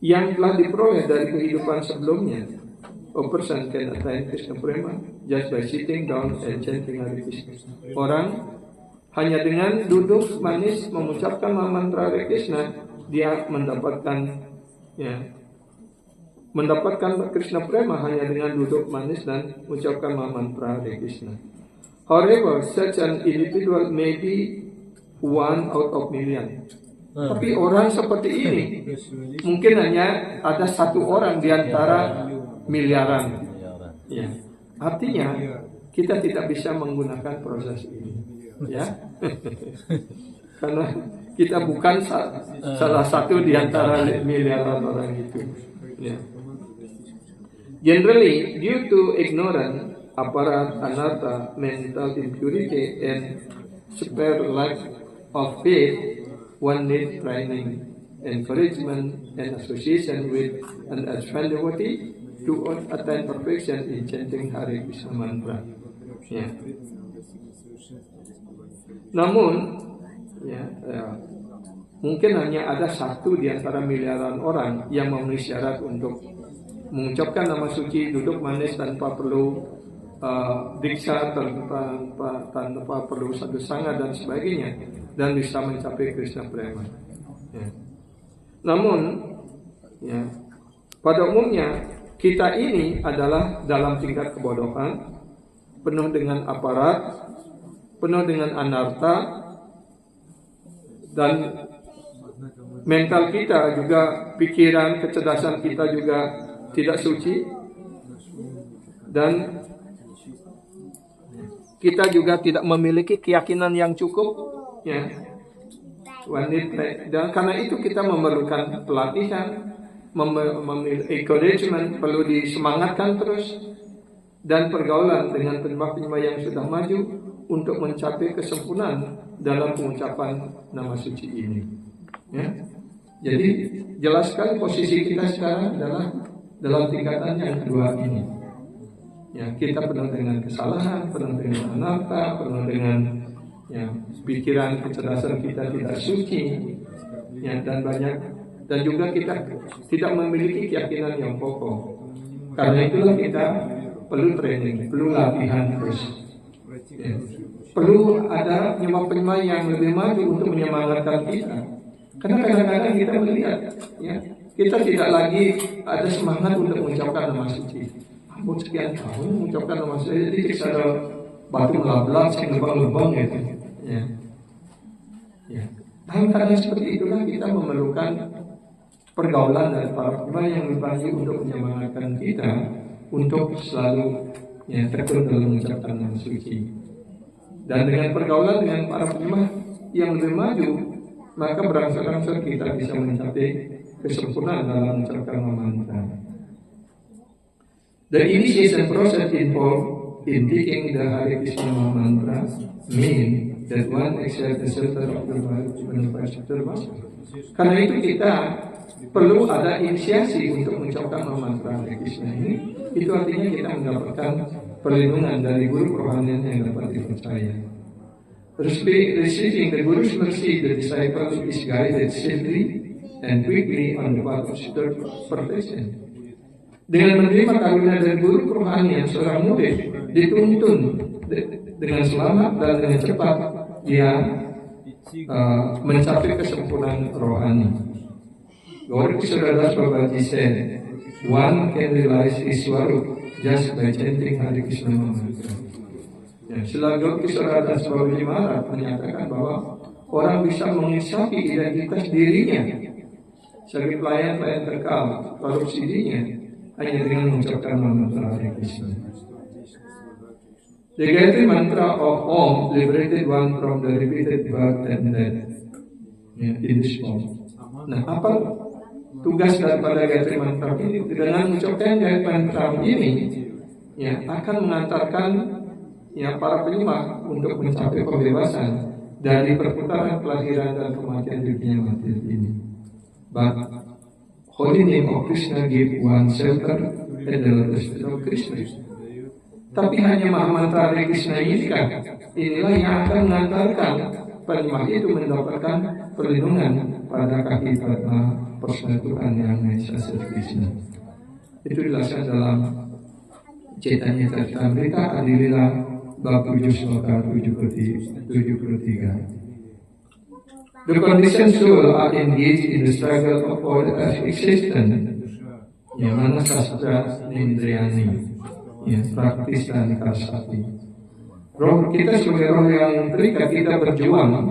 yang telah diperoleh dari kehidupan sebelumnya. A person can attain Krishna Prema just by sitting down and chanting Hare Krishna. Orang hanya dengan duduk manis mengucapkan mantra Hare Krishna, dia mendapatkan Krishna Prema hanya dengan duduk manis dan mengucapkan mantra Hare Krishna. However, such an individual may be one out of million. Tapi orang seperti ini mungkin hanya ada satu orang di antara miliaran. Artinya kita tidak bisa menggunakan proses ini, karena kita bukan salah satu di antara miliaran orang itu. Generally, due to ignorance, aparat, anartha, mental impurity, and spare lack of faith, one needs training, encouragement, and association with an advanced devotee to attain perfection in chanting Hare Krishna mantra. Namun, mungkin hanya ada satu di antara miliaran orang yang memenuhi syarat untuk mengucapkan nama suci, duduk manis tanpa perlu diksa, tanpa perlu sadhusanga dan sebagainya, dan bisa mencapai Krishna Prema. Namun, pada umumnya kita ini adalah dalam tingkat kebodohan, penuh dengan aparat, penuh dengan anartha, dan mental kita juga, pikiran, kecerdasan kita juga tidak suci, dan kita juga tidak memiliki keyakinan yang cukup, dan karena itu kita memerlukan pelatihan, encouragement, perlu disemangatkan terus, dan pergaulan dengan penyembah-penyembah yang sudah maju untuk mencapai kesempurnaan dalam pengucapan nama suci ini. Jadi jelas sekali posisi kita sekarang adalah dalam tingkatan yang kedua ini. Kita penuh dengan kesalahan, penuh dengan anartha, penuh dengan pikiran, kecerdasan kita tidak suci, dan juga kita tidak memiliki keyakinan yang kokoh. Karena itulah kita perlu training, perlu latihan terus. Perlu ada penyembah-penyembah yang lebih maju untuk menyemangatkan kita. Karena kadang-kadang kita melihat, kita tidak lagi ada semangat untuk mengucapkan nama suci. Mau sekian tahun mengucapkan nama suci, jadi secara batu melabrak, lubang-lubang gitu. Dalam keadaan seperti itulah kita memerlukan pergaulan dari para penyembah yang berbagai untuk menyemangatkan kita untuk selalu tekun dalam mengucapkan nama suci. Dan dengan pergaulan dengan para penyembah yang lebih maju, maka berangsur-angsur kita bisa mencapai kesempurnaan dalam mengucapkan mantra. The initiation process involved in taking the Hare Krishna mantra mean that one accepts the shelter of the universe. Karena itu kita perlu ada inisiasi untuk mengucapkan mantra Hare Krishna ini. Itu artinya kita mendapatkan perlindungan dari guru kerohanian yang dapat dipercaya. Receiving the Guru's mercy, the disciple is guided safely and quickly on the path of perfection. Dengan menerima karunia dari guru kerohanian, seorang murid dituntun dengan selamat dan dengan cepat dia mencapai kesempurnaan rohani. Gaur Kisaradas Babaji said, one can realize his swarup just by chanting Hare Krishna mantra. Sila Gaur Kisaradas Babaji Maharaj menyatakan bahwa orang bisa mengisapi identitas dirinya sebagai pelayan-pelayan kekal korupsi dirinya hanya dengan mengucapkan mantra Hare Krishna. The Gayatri mantra of Om liberated one from the repeated birth and death in this form. Nah, apa tugas daripada Gayatri mantra ini? Dengan mengucapkan Gayatri mantra ini, akan mengantarkan para penyembah untuk mencapai pembebasan dari perputaran kelahiran dan kematian di dunia materi ini. But holy name of Krishna give one shelter at the lotus feet of Krishna. Tapi hanya mantra Hare Krishna ini kan, inilah yang akan mengantarkan penyembah itu mendapatkan perlindungan pada kaki Padma persekutuan yang Maha Esa Krishna. Itu dijelaskan dalam Chaitanya Charitamrita Adilila bab 7 sloka 73. The conditioned soul are engaged in the struggle of all existence. Mana sastra nindriyani, praktis dan kasati. Roh kita sebagai roh yang terikat, kita berjuang,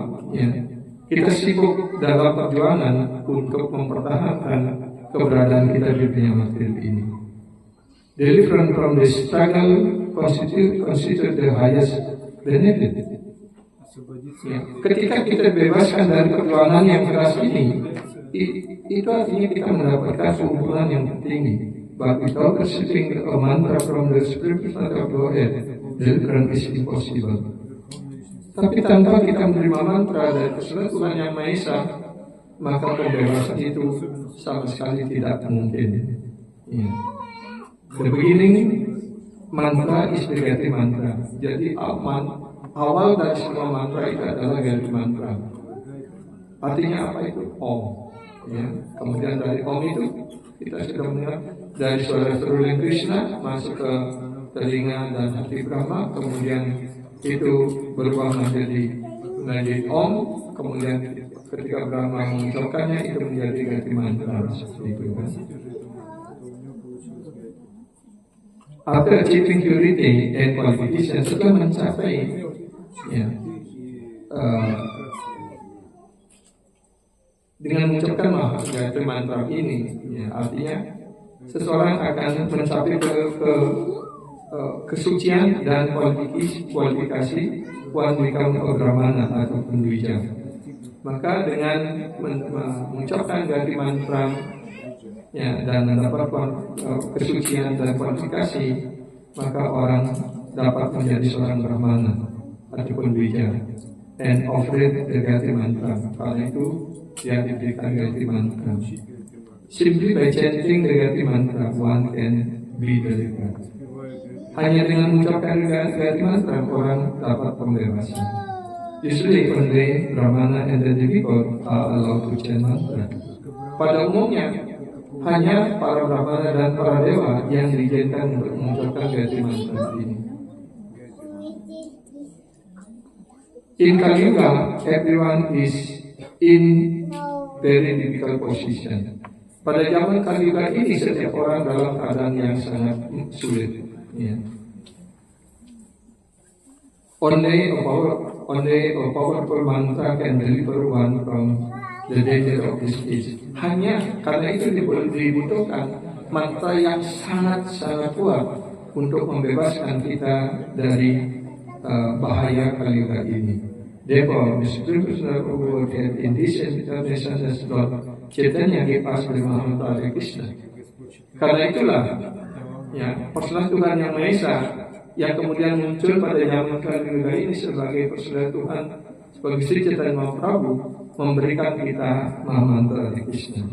kita sibuk dalam perjuangan untuk mempertahankan keberadaan kita di dunia materi ini. Deliverance from the struggle constitute the highest benefit. Ketika kita bebaskan dari perjuangan yang keras ini, itu artinya kita mendapatkan keuntungan yang tinggi. But without receiving a mantra from the spiritual side of Godhead, deliverance is impossible. Tapi tanpa kita menerima mantra dari Tuhan Yang Maha Esa, maka pembebasan itu sama sekali tidak mungkin. The beginning mantra is the Gayatri mantra. Jadi awal dari semua mantra itu adalah Gayatri mantra. Artinya apa itu? Om. Kemudian dari Om itu kita sudah mendengar dari suara seruling Krishna masuk ke telinga dan hati Brahma, kemudian itu berubah menjadi Om, kemudian ketika Brahma mengucapkannya itu menjadi Gayatri mantra seperti itu kan. After achieving purity and qualification, setelah mencapai dengan mengucapkan Gayatri mantra ini, artinya seseorang akan mencapai kesucian dan kualifikasi one become a brahmana atau pendwija. Maka dengan mengucapkan Gayatri mantra dan mendapat kesucian dan kualifikasi, maka orang dapat menjadi seorang brahmana atau pendwija and offered the Gayatri mantra. Karena itu dia diberikan Gayatri mantra. Simply by chanting the Gayatri mantra, one can be delivered. Hanya dengan mengucapkan Gayatri mantra, orang dapat pembebasan. Usually only Brahmana and the demigod are allowed to chant mantra. Pada umumnya hanya para Brahmana dan para dewa yang diizinkan untuk mengucapkan Gayatri mantra ini. In Kali Yuga, everyone is in very difficult position. Pada zaman Kali Yuga ini, setiap orang dalam keadaan yang sangat sulit. Only a powerful mantra can deliver one from the danger of this age. Hanya karena itu dibutuhkan mantra yang sangat-sangat kuat untuk membebaskan kita dari bahaya kalimat ini. Therefore, the spiritual overworld in this incarnation as Lord Chaitanya gave us the mantra Hare Krishna. Karena itulah, ya, personal Tuhan yang Maha Esa yang kemudian muncul pada zaman Kali ini sebagai personal Tuhan, sebagai Sri Chaitanya Mahaprabhu, memberikan kita mantra Hare Krishna.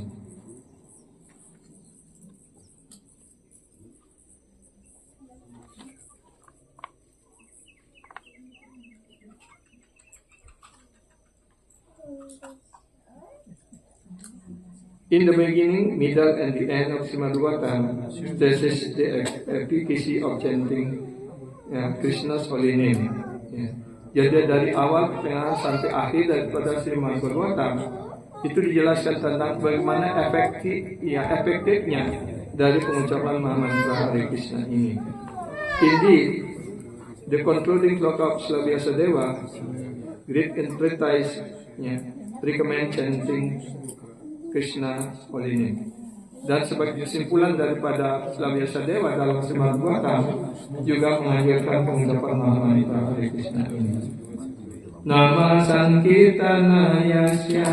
In the beginning, middle, and the end of Srimad Bhagavatam, this is the efficacy of chanting Krishna's holy name. Jadi dari awal, tengah, sampai akhir daripada Srimad Bhagavatam itu dijelaskan tentang bagaimana efektifnya dari pengucapan mantra Hare Krishna ini. Indeed, the concluding clock of Slavyasadeva, great treatise, recommend chanting Krishna holy name. Dan sebagai kesimpulan daripada Slavyasadeva dalam Srimad Bhagavatam juga mengajarkan pengucapan mantra Hare Krishna ini. Nama Sankirtana Yasya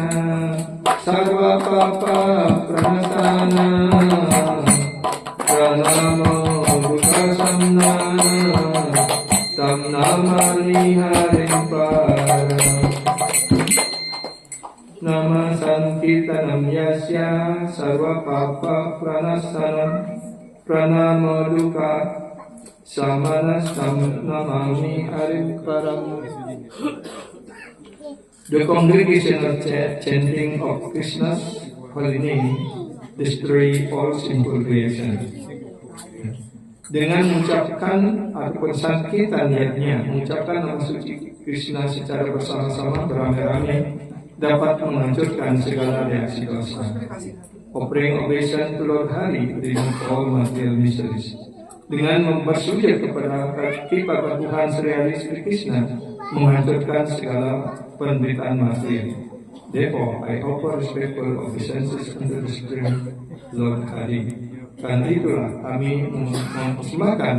Sarva Papa Pranasana Pranamo Buddhasamna Tam Namani Harim Para. Nama Sankirtanam Yasya Sarva Papa Pranasana Pranamo Dukkha Samanastam Namami Harim Param. The congregational chanting of Krishna's holy name destroy all sinful creation. Dengan mengucapkan ataupun sankirtan niatnya, mengucapkan nama suci Krishna secara bersama-sama beramai-ramai dapat menghancurkan segala reaksi dosa. Offering obeisance to Lord Hari remove all material miseries. Dengan bersujud kepada Tuhan Sri Hari Sri Krishna menghancurkan segala penderitaan materi. Therefore, I offer respectful obeisances unto the Supreme Lord Hari. Karena itulah kami mempersembahkan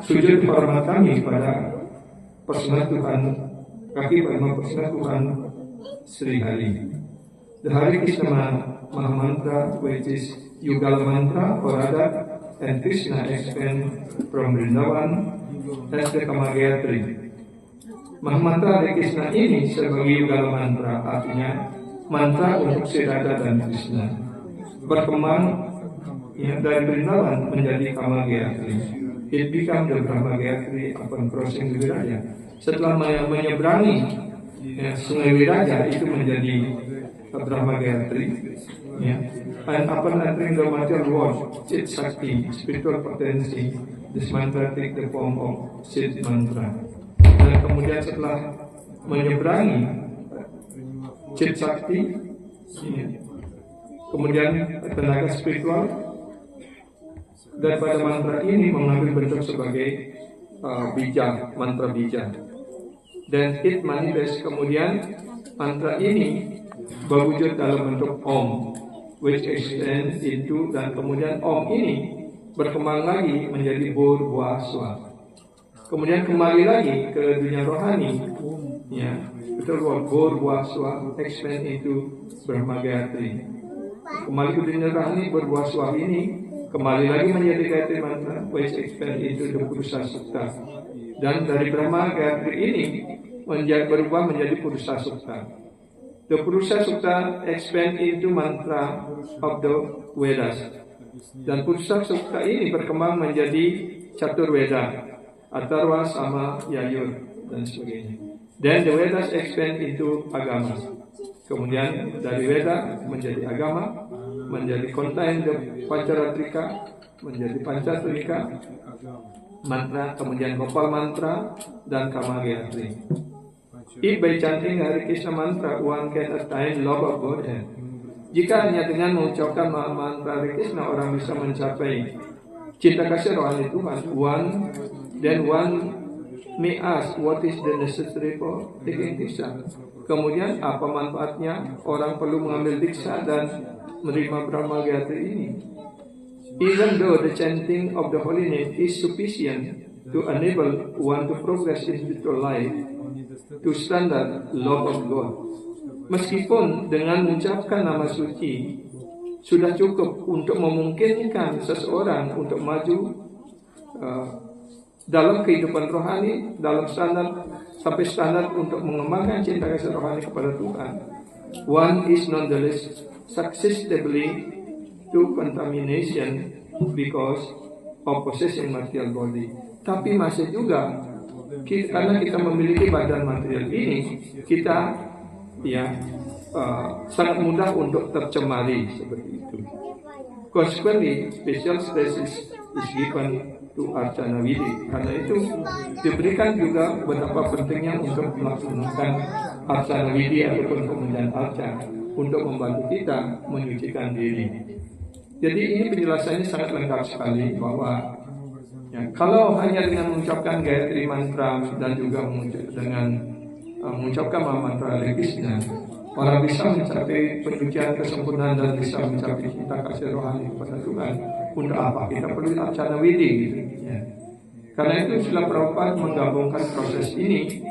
sujud hormat kami pada personal Tuhan, kaki pada personal Tuhan Sri Hari. The Hare Krishna Maha Mantra, which is Yugala Mantra or Adat, and Krishna expand from Vrindavan as the Kamagayatri. Maha Mantra Hare Krishna ini sebagai Yugala Mantra, artinya mantra untuk Sri Radha dan Krishna. Berkembang dari Vrindavan menjadi Kamagayatri. It became the Brahmagayatri upon crossing the Viraya. Setelah menyeberangi Sungai Viraja itu menjadi Brahmagayatri, and upon entering the material world, Chit Shakti, spiritual potency, this mantra take the form of Chit mantra. Dan kemudian setelah menyeberangi Chit Shakti, kemudian tenaga spiritual daripada mantra ini mengambil bentuk sebagai bija, mantra bija. Dan it manifest, kemudian mantra ini berwujud dalam bentuk Om, which extends into, dan kemudian Om ini berkembang lagi menjadi Bur Buah Swa. Kemudian kembali lagi ke dunia rohani, betul, Bur Buah Swa expand into Brahmagayatri. Kembali ke dunia rohani, Bur Buah Swa ini kembali lagi menjadi Gayatri mantra, which expand into the Purusa Sukta. Dan dari Brahmagayatri ini berubah menjadi Purusa Sukta. The Purusa Sukta expand into mantra of the Vedas. Dan Purusa Sukta ini berkembang menjadi Catur Veda, Atharva, Sama, Yayur, dan sebagainya. Then the Vedas expand into agama. Kemudian dari Veda menjadi agama, menjadi contain the Pancharatrika, menjadi Panchatrika, mantra, kemudian Gopal mantra, dan Kamagayatri. If by chanting Hare Krishna mantra one can attain love of Godhead. Jika hanya dengan mengucapkan mantra Hare Krishna orang bisa mencapai cinta kasih rohani Tuhan, one may ask what is the necessary for taking Diksha. Kemudian apa manfaatnya orang perlu mengambil Diksha dan menerima Brahma Gayatri ini. Even though the chanting of the holy name is sufficient to enable one to progress in spiritual life to standard love of God. Meskipun dengan mengucapkan nama suci sudah cukup untuk memungkinkan seseorang untuk maju dalam kehidupan rohani, dalam standar sampai standar untuk mengembangkan cinta kasih rohani kepada Tuhan, one is nonetheless susceptible to contamination because of possessing material body. Tapi masih juga karena kita memiliki badan material ini, kita sangat mudah untuk tercemari seperti itu. Consequently, special stress is given to Archana Widi. Karena itu diberikan juga betapa pentingnya untuk melaksanakan Archana Widi ataupun pemandian arca untuk membantu kita menyucikan diri. Jadi ini penjelasannya sangat lengkap sekali bahwa kalau hanya dengan mengucapkan Gayatri mantra dan juga dengan mengucapkan mantra Hare Krishna, orang bisa mencapai penyucian kesempurnaan dan bisa mencapai cinta kasih rohani kepada Tuhan. Untuk apa? Kita perlu Archana Widi gitu. Karena itu Srila Prabhupada menggabungkan proses ini,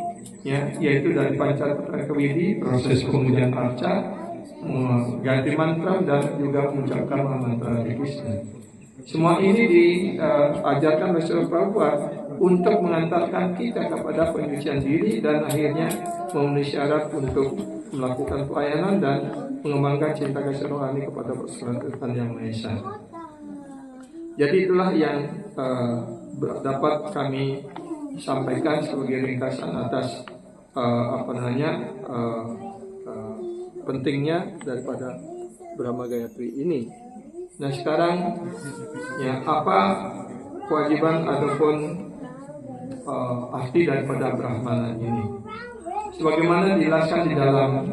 yaitu dari Pancatraka Widi, proses pemujian arca, ganti mantra dan juga mengucapkan mantra Hare Krishna. Semua ini diajarkan oleh Srila Prabhupada untuk mengantarkan kita kepada penyucian diri dan akhirnya memenuhi syarat untuk melakukan pelayanan dan mengembangkan cinta kasih rohani kepada Tuhan Yang Maha Esa. Jadi itulah yang dapat kami sampaikan sebagai ringkasan atas pentingnya daripada Brahma Gayatri ini. Nah sekarang apa kewajiban ataupun arti daripada Brahmana ini? Sebagaimana dijelaskan di dalam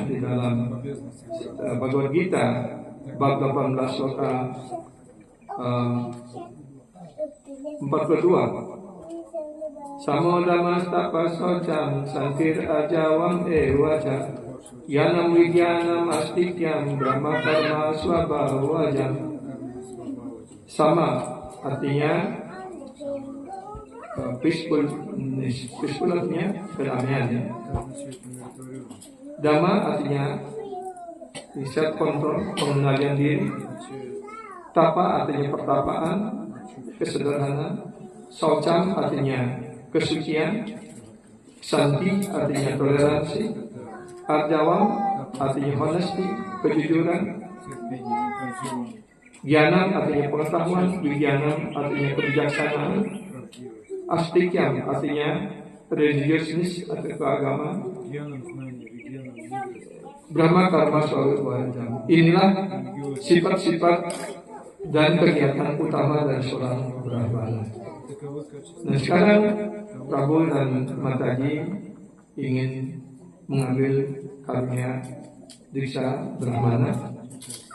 di dalam Bhagavad Gita bab 18 sloka 42. Samodamas tapasocam santir ajawam ewaja yanam wigyanam astikyam brahma karma swabhawajam. Sama artinya peaceful artinya kedamaian. Dhamma artinya self control, pengendalian diri. Tapa artinya pertapaan, kesederhanaan. Saucam artinya kesucian. Santi artinya toleransi. Arjawam artinya honesty, kejujuran. Gyanam artinya pengetahuan. Vigyanam artinya kebijaksanaan. Astikyam artinya religiousness atau keagamaan. Brahma karma swabhawajam. Inilah sifat-sifat dan kegiatan utama dari seorang Brahmana. Nah sekarang Prabu dan Mataji ingin mengambil karunia Diksha Brahmana.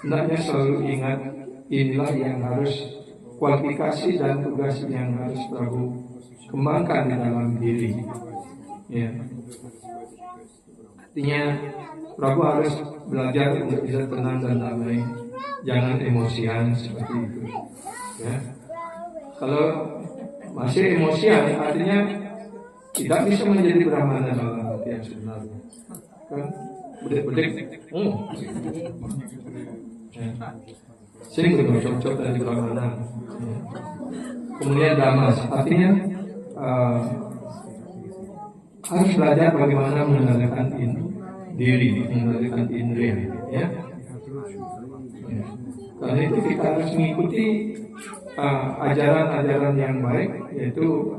Hendaknya selalu ingat inilah yang harus kualifikasi dan tugas yang harus Prabu kembangkan di dalam diri. Artinya Prabu harus belajar untuk bisa tenang dan damai. Jangan emosian seperti itu. Kalau masih emosian, artinya tidak bisa menjadi Brahmana dalam arti yang sebenarnya. Kan? Bedek-bedek. Sering bercocok dari Brahmana. Kemudian Damas, artinya harus belajar bagaimana mengendalikan diri, mengendalikan indera. Karena itu kita harus mengikuti ajaran-ajaran yang baik, yaitu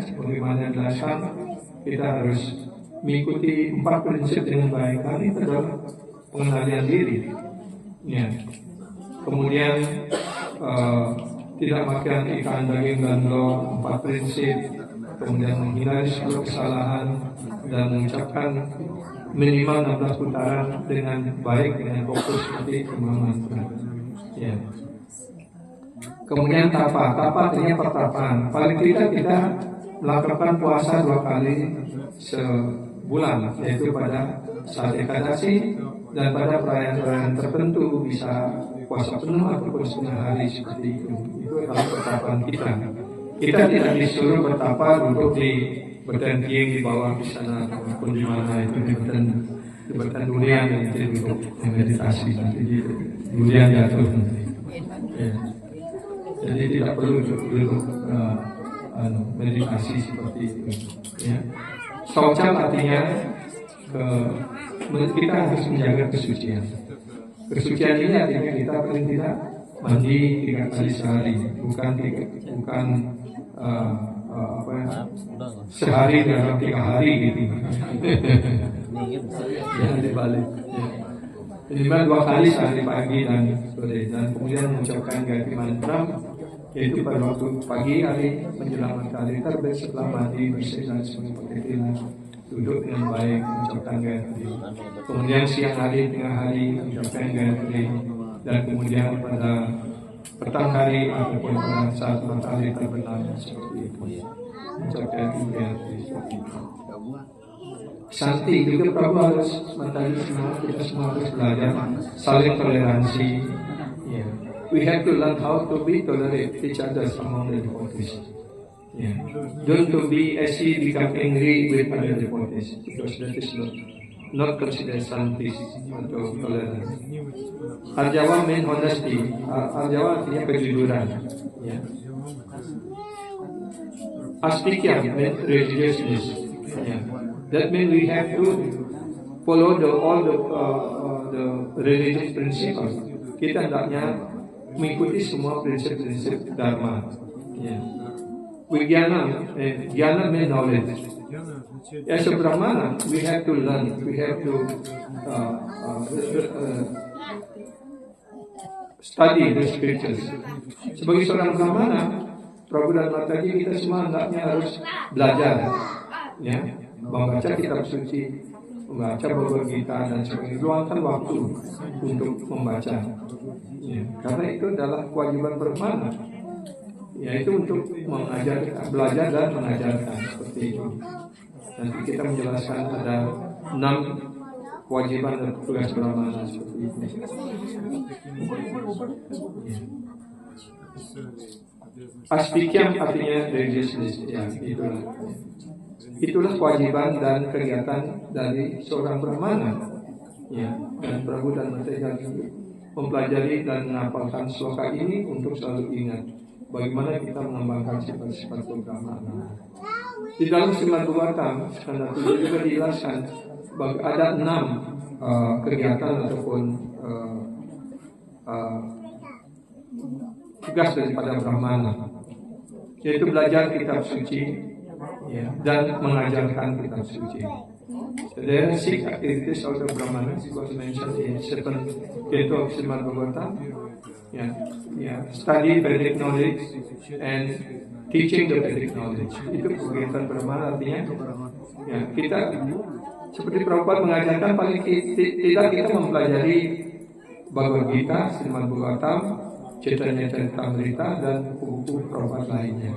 sebagaimana dijelaskan, kita harus mengikuti 4 prinsip dengan baik. Karena itu adalah pengendalian diri. Kemudian tidak makan ikan, daging dan telur, 4 prinsip. Kemudian menghindari seluruh kesalahan dan mengucapkan minimal 16 putaran dengan baik, dengan fokus seperti kemampuan. Kemudian tapa artinya pertapaan. Paling tidak kita melakukan puasa 2 kali sebulan, yaitu pada saat ekadasi dan pada perayaan-perayaan tertentu bisa puasa penuh ataupun setengah hari seperti itu. Itu adalah pertapaan kita. Kita tidak disuruh bertapa duduk di bertenting di bawah di sana ataupun di mana itu di durian nanti duduk meditasi nanti di durian jatuh nanti. Ya. Jadi tidak perlu duduk meditasi seperti itu. Ya. Saucam artinya kita harus menjaga kesucian. Kesucian ini artinya kita paling tidak mandi 3 kali sehari, bukan sehari dalam 3 hari gitu. Jangan dibalik. Minimal 2 kali sehari pagi dan sore, dan kemudian mengucapkan Gayatri Mantra, yaitu pada waktu pagi hari menjelang matahari terbit setelah mandi bersih dan seperti itu. Duduk dengan baik mengucapkan Gayatri. Kemudian siang hari, tengah hari mengucapkan Gayatri, dan kemudian pada petang hari ataupun pada saat matahari terbenam seperti itu mengucapkan Gayatri seperti itu. Santi juga Prabu harus mentari semua, kita semua harus belajar saling toleransi. Yeah. We have to learn how to be tolerate each other among the devotees. Yeah. Don't to be become angry with other devotees, because that is not considered santi atau tolerance. Arjawa mean honesty. Arjawa artinya kejujuran. Yeah. Astikya mean religiousness. Yeah. That means we have to follow all the religious principles. Kita hendaknya mengikuti semua prinsip-prinsip dharma. Yeah. Jnana means knowledge. As a Brahmana, we have to learn. We have to study the scriptures. Sebagai seorang Brahmana, Prabhu dan Mataji, kita semua hendaknya harus belajar. Ya. Membaca kitab suci, membaca Bhagavad Gita dan sebagainya, luangkan waktu untuk membaca. Ya, karena itu adalah kewajiban Brahmana, yaitu untuk belajar dan mengajarkan seperti itu. Nanti kita menjelaskan ada 6 kewajiban dan tugas Brahmana seperti itu. Ya. Astikyam artinya religiousness, ya itulah. Itulah kewajiban dan kegiatan dari seorang Brahmana. Ya, dan Prabhu dan Mataji mempelajari dan menghafalkan sloka ini untuk selalu ingat bagaimana kita mengembangkan sifat-sifat Brahmana. Di dalam Srimad Bhagavatam skanda 7 juga dijelaskan ada 6 kegiatan ataupun tugas daripada Brahmana, yaitu belajar kitab suci, ya, dan mengajarkan kitab suci. There are 6 activities of the Brahmana was mentioned in 7 canto of Srimad Bhagavatam. Study Vedic knowledge and teaching the Vedic knowledge. Itu kegiatan Brahmana, artinya ya, kita seperti Prabhupada mengajarkan paling tidak kita mempelajari Bhagavad Gita, Srimad Bhagavatam, Chaitanya Charitamrita dan buku-buku Prabhupada lainnya.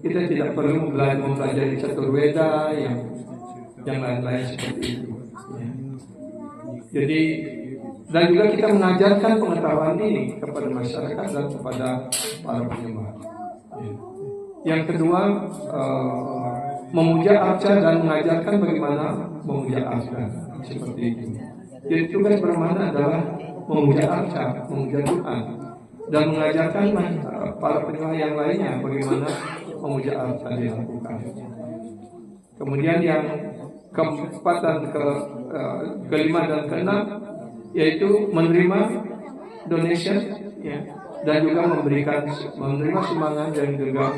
Kita tidak perlu mempelajari Caturveda yang lain-lain seperti itu. Ya. Jadi dan juga kita mengajarkan pengetahuan ini kepada masyarakat dan kepada para penyembah. Ya. Yang kedua, memuja arca dan mengajarkan bagaimana memuja arca seperti itu. Jadi tugas Brahmana adalah memuja arca, memuja Tuhan, dan mengajarkan para penyembah yang lainnya bagaimana memuja arca dilakukan. Kemudian yang keempat dan kelima dan keenam yaitu menerima donation, ya, dan juga menerima sumbangan dan juga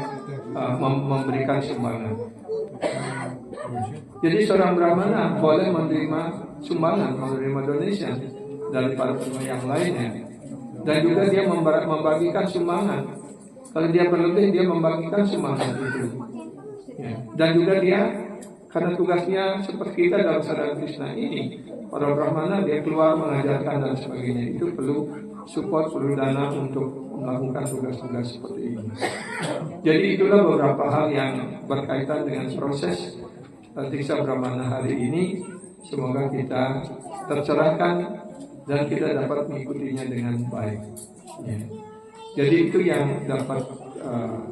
memberikan sumbangan. Jadi seorang Brahmana boleh menerima sumbangan, menerima donation dari para penyembah yang lainnya, dan juga dia membagikan sumbangan. Kalau dia berlebih, dia membagikan sumbangan itu. Ya. Dan juga dia, karena tugasnya seperti kita dalam sadar Krishna ini, para Brahmana dia keluar mengajarkan dan sebagainya, itu perlu support, perlu dana untuk melakukan tugas-tugas seperti ini. Jadi itulah beberapa hal yang berkaitan dengan proses Tiksa Brahmana hari ini. Semoga kita tercerahkan dan kita dapat mengikutinya dengan baik. Ya. Jadi itu yang dapat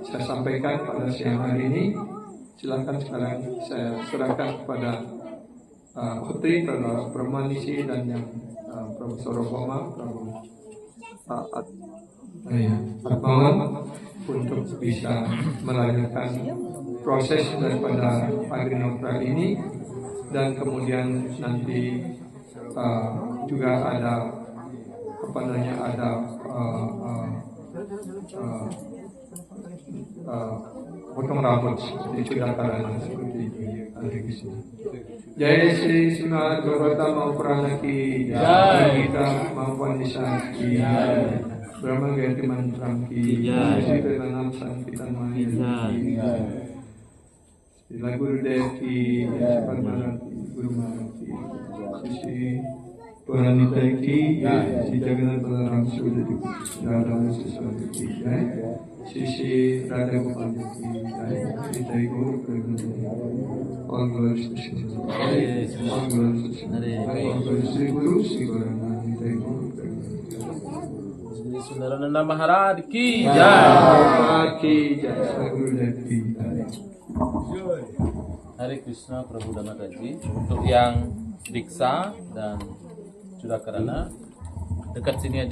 saya sampaikan pada siang hari ini. Silakan sekarang saya serahkan kepada Putri Permanisi dan yang Profesor Obama, Atmawan untuk bisa melanjutkan proses daripada Agrinopra ini, dan kemudian nanti juga ada potong rambut di Sudakara seperti itu. Jaya Sri Srimad Bhagavatam Pranaki, Jaya Gita maupun Nisaki, Brahma Gayatri Mantram Ki, Sri Vedanam Sankirtan Maya Ki, Sila Gurudev Ki, Padmarati Guru Marati, Sri Puranita Ki, Sri Jagannath Balaram Sudati Radha Siswati Ki, Sri Radha Gopal Ki, Sri Jai Guru Pramanandi. All glories to Sri Guru. All glories to Sri Guru. All glories to Sri Guru. Sri Guranandi Jai Guru Pramanandi. Sundarananda Maharaj ki Jai. Ki Jai. Sri Gurudev Ki Jai. Hare Krishna Prabhu Damakaji. Untuk yang Diksa dan Sudakarana dekat sini aja.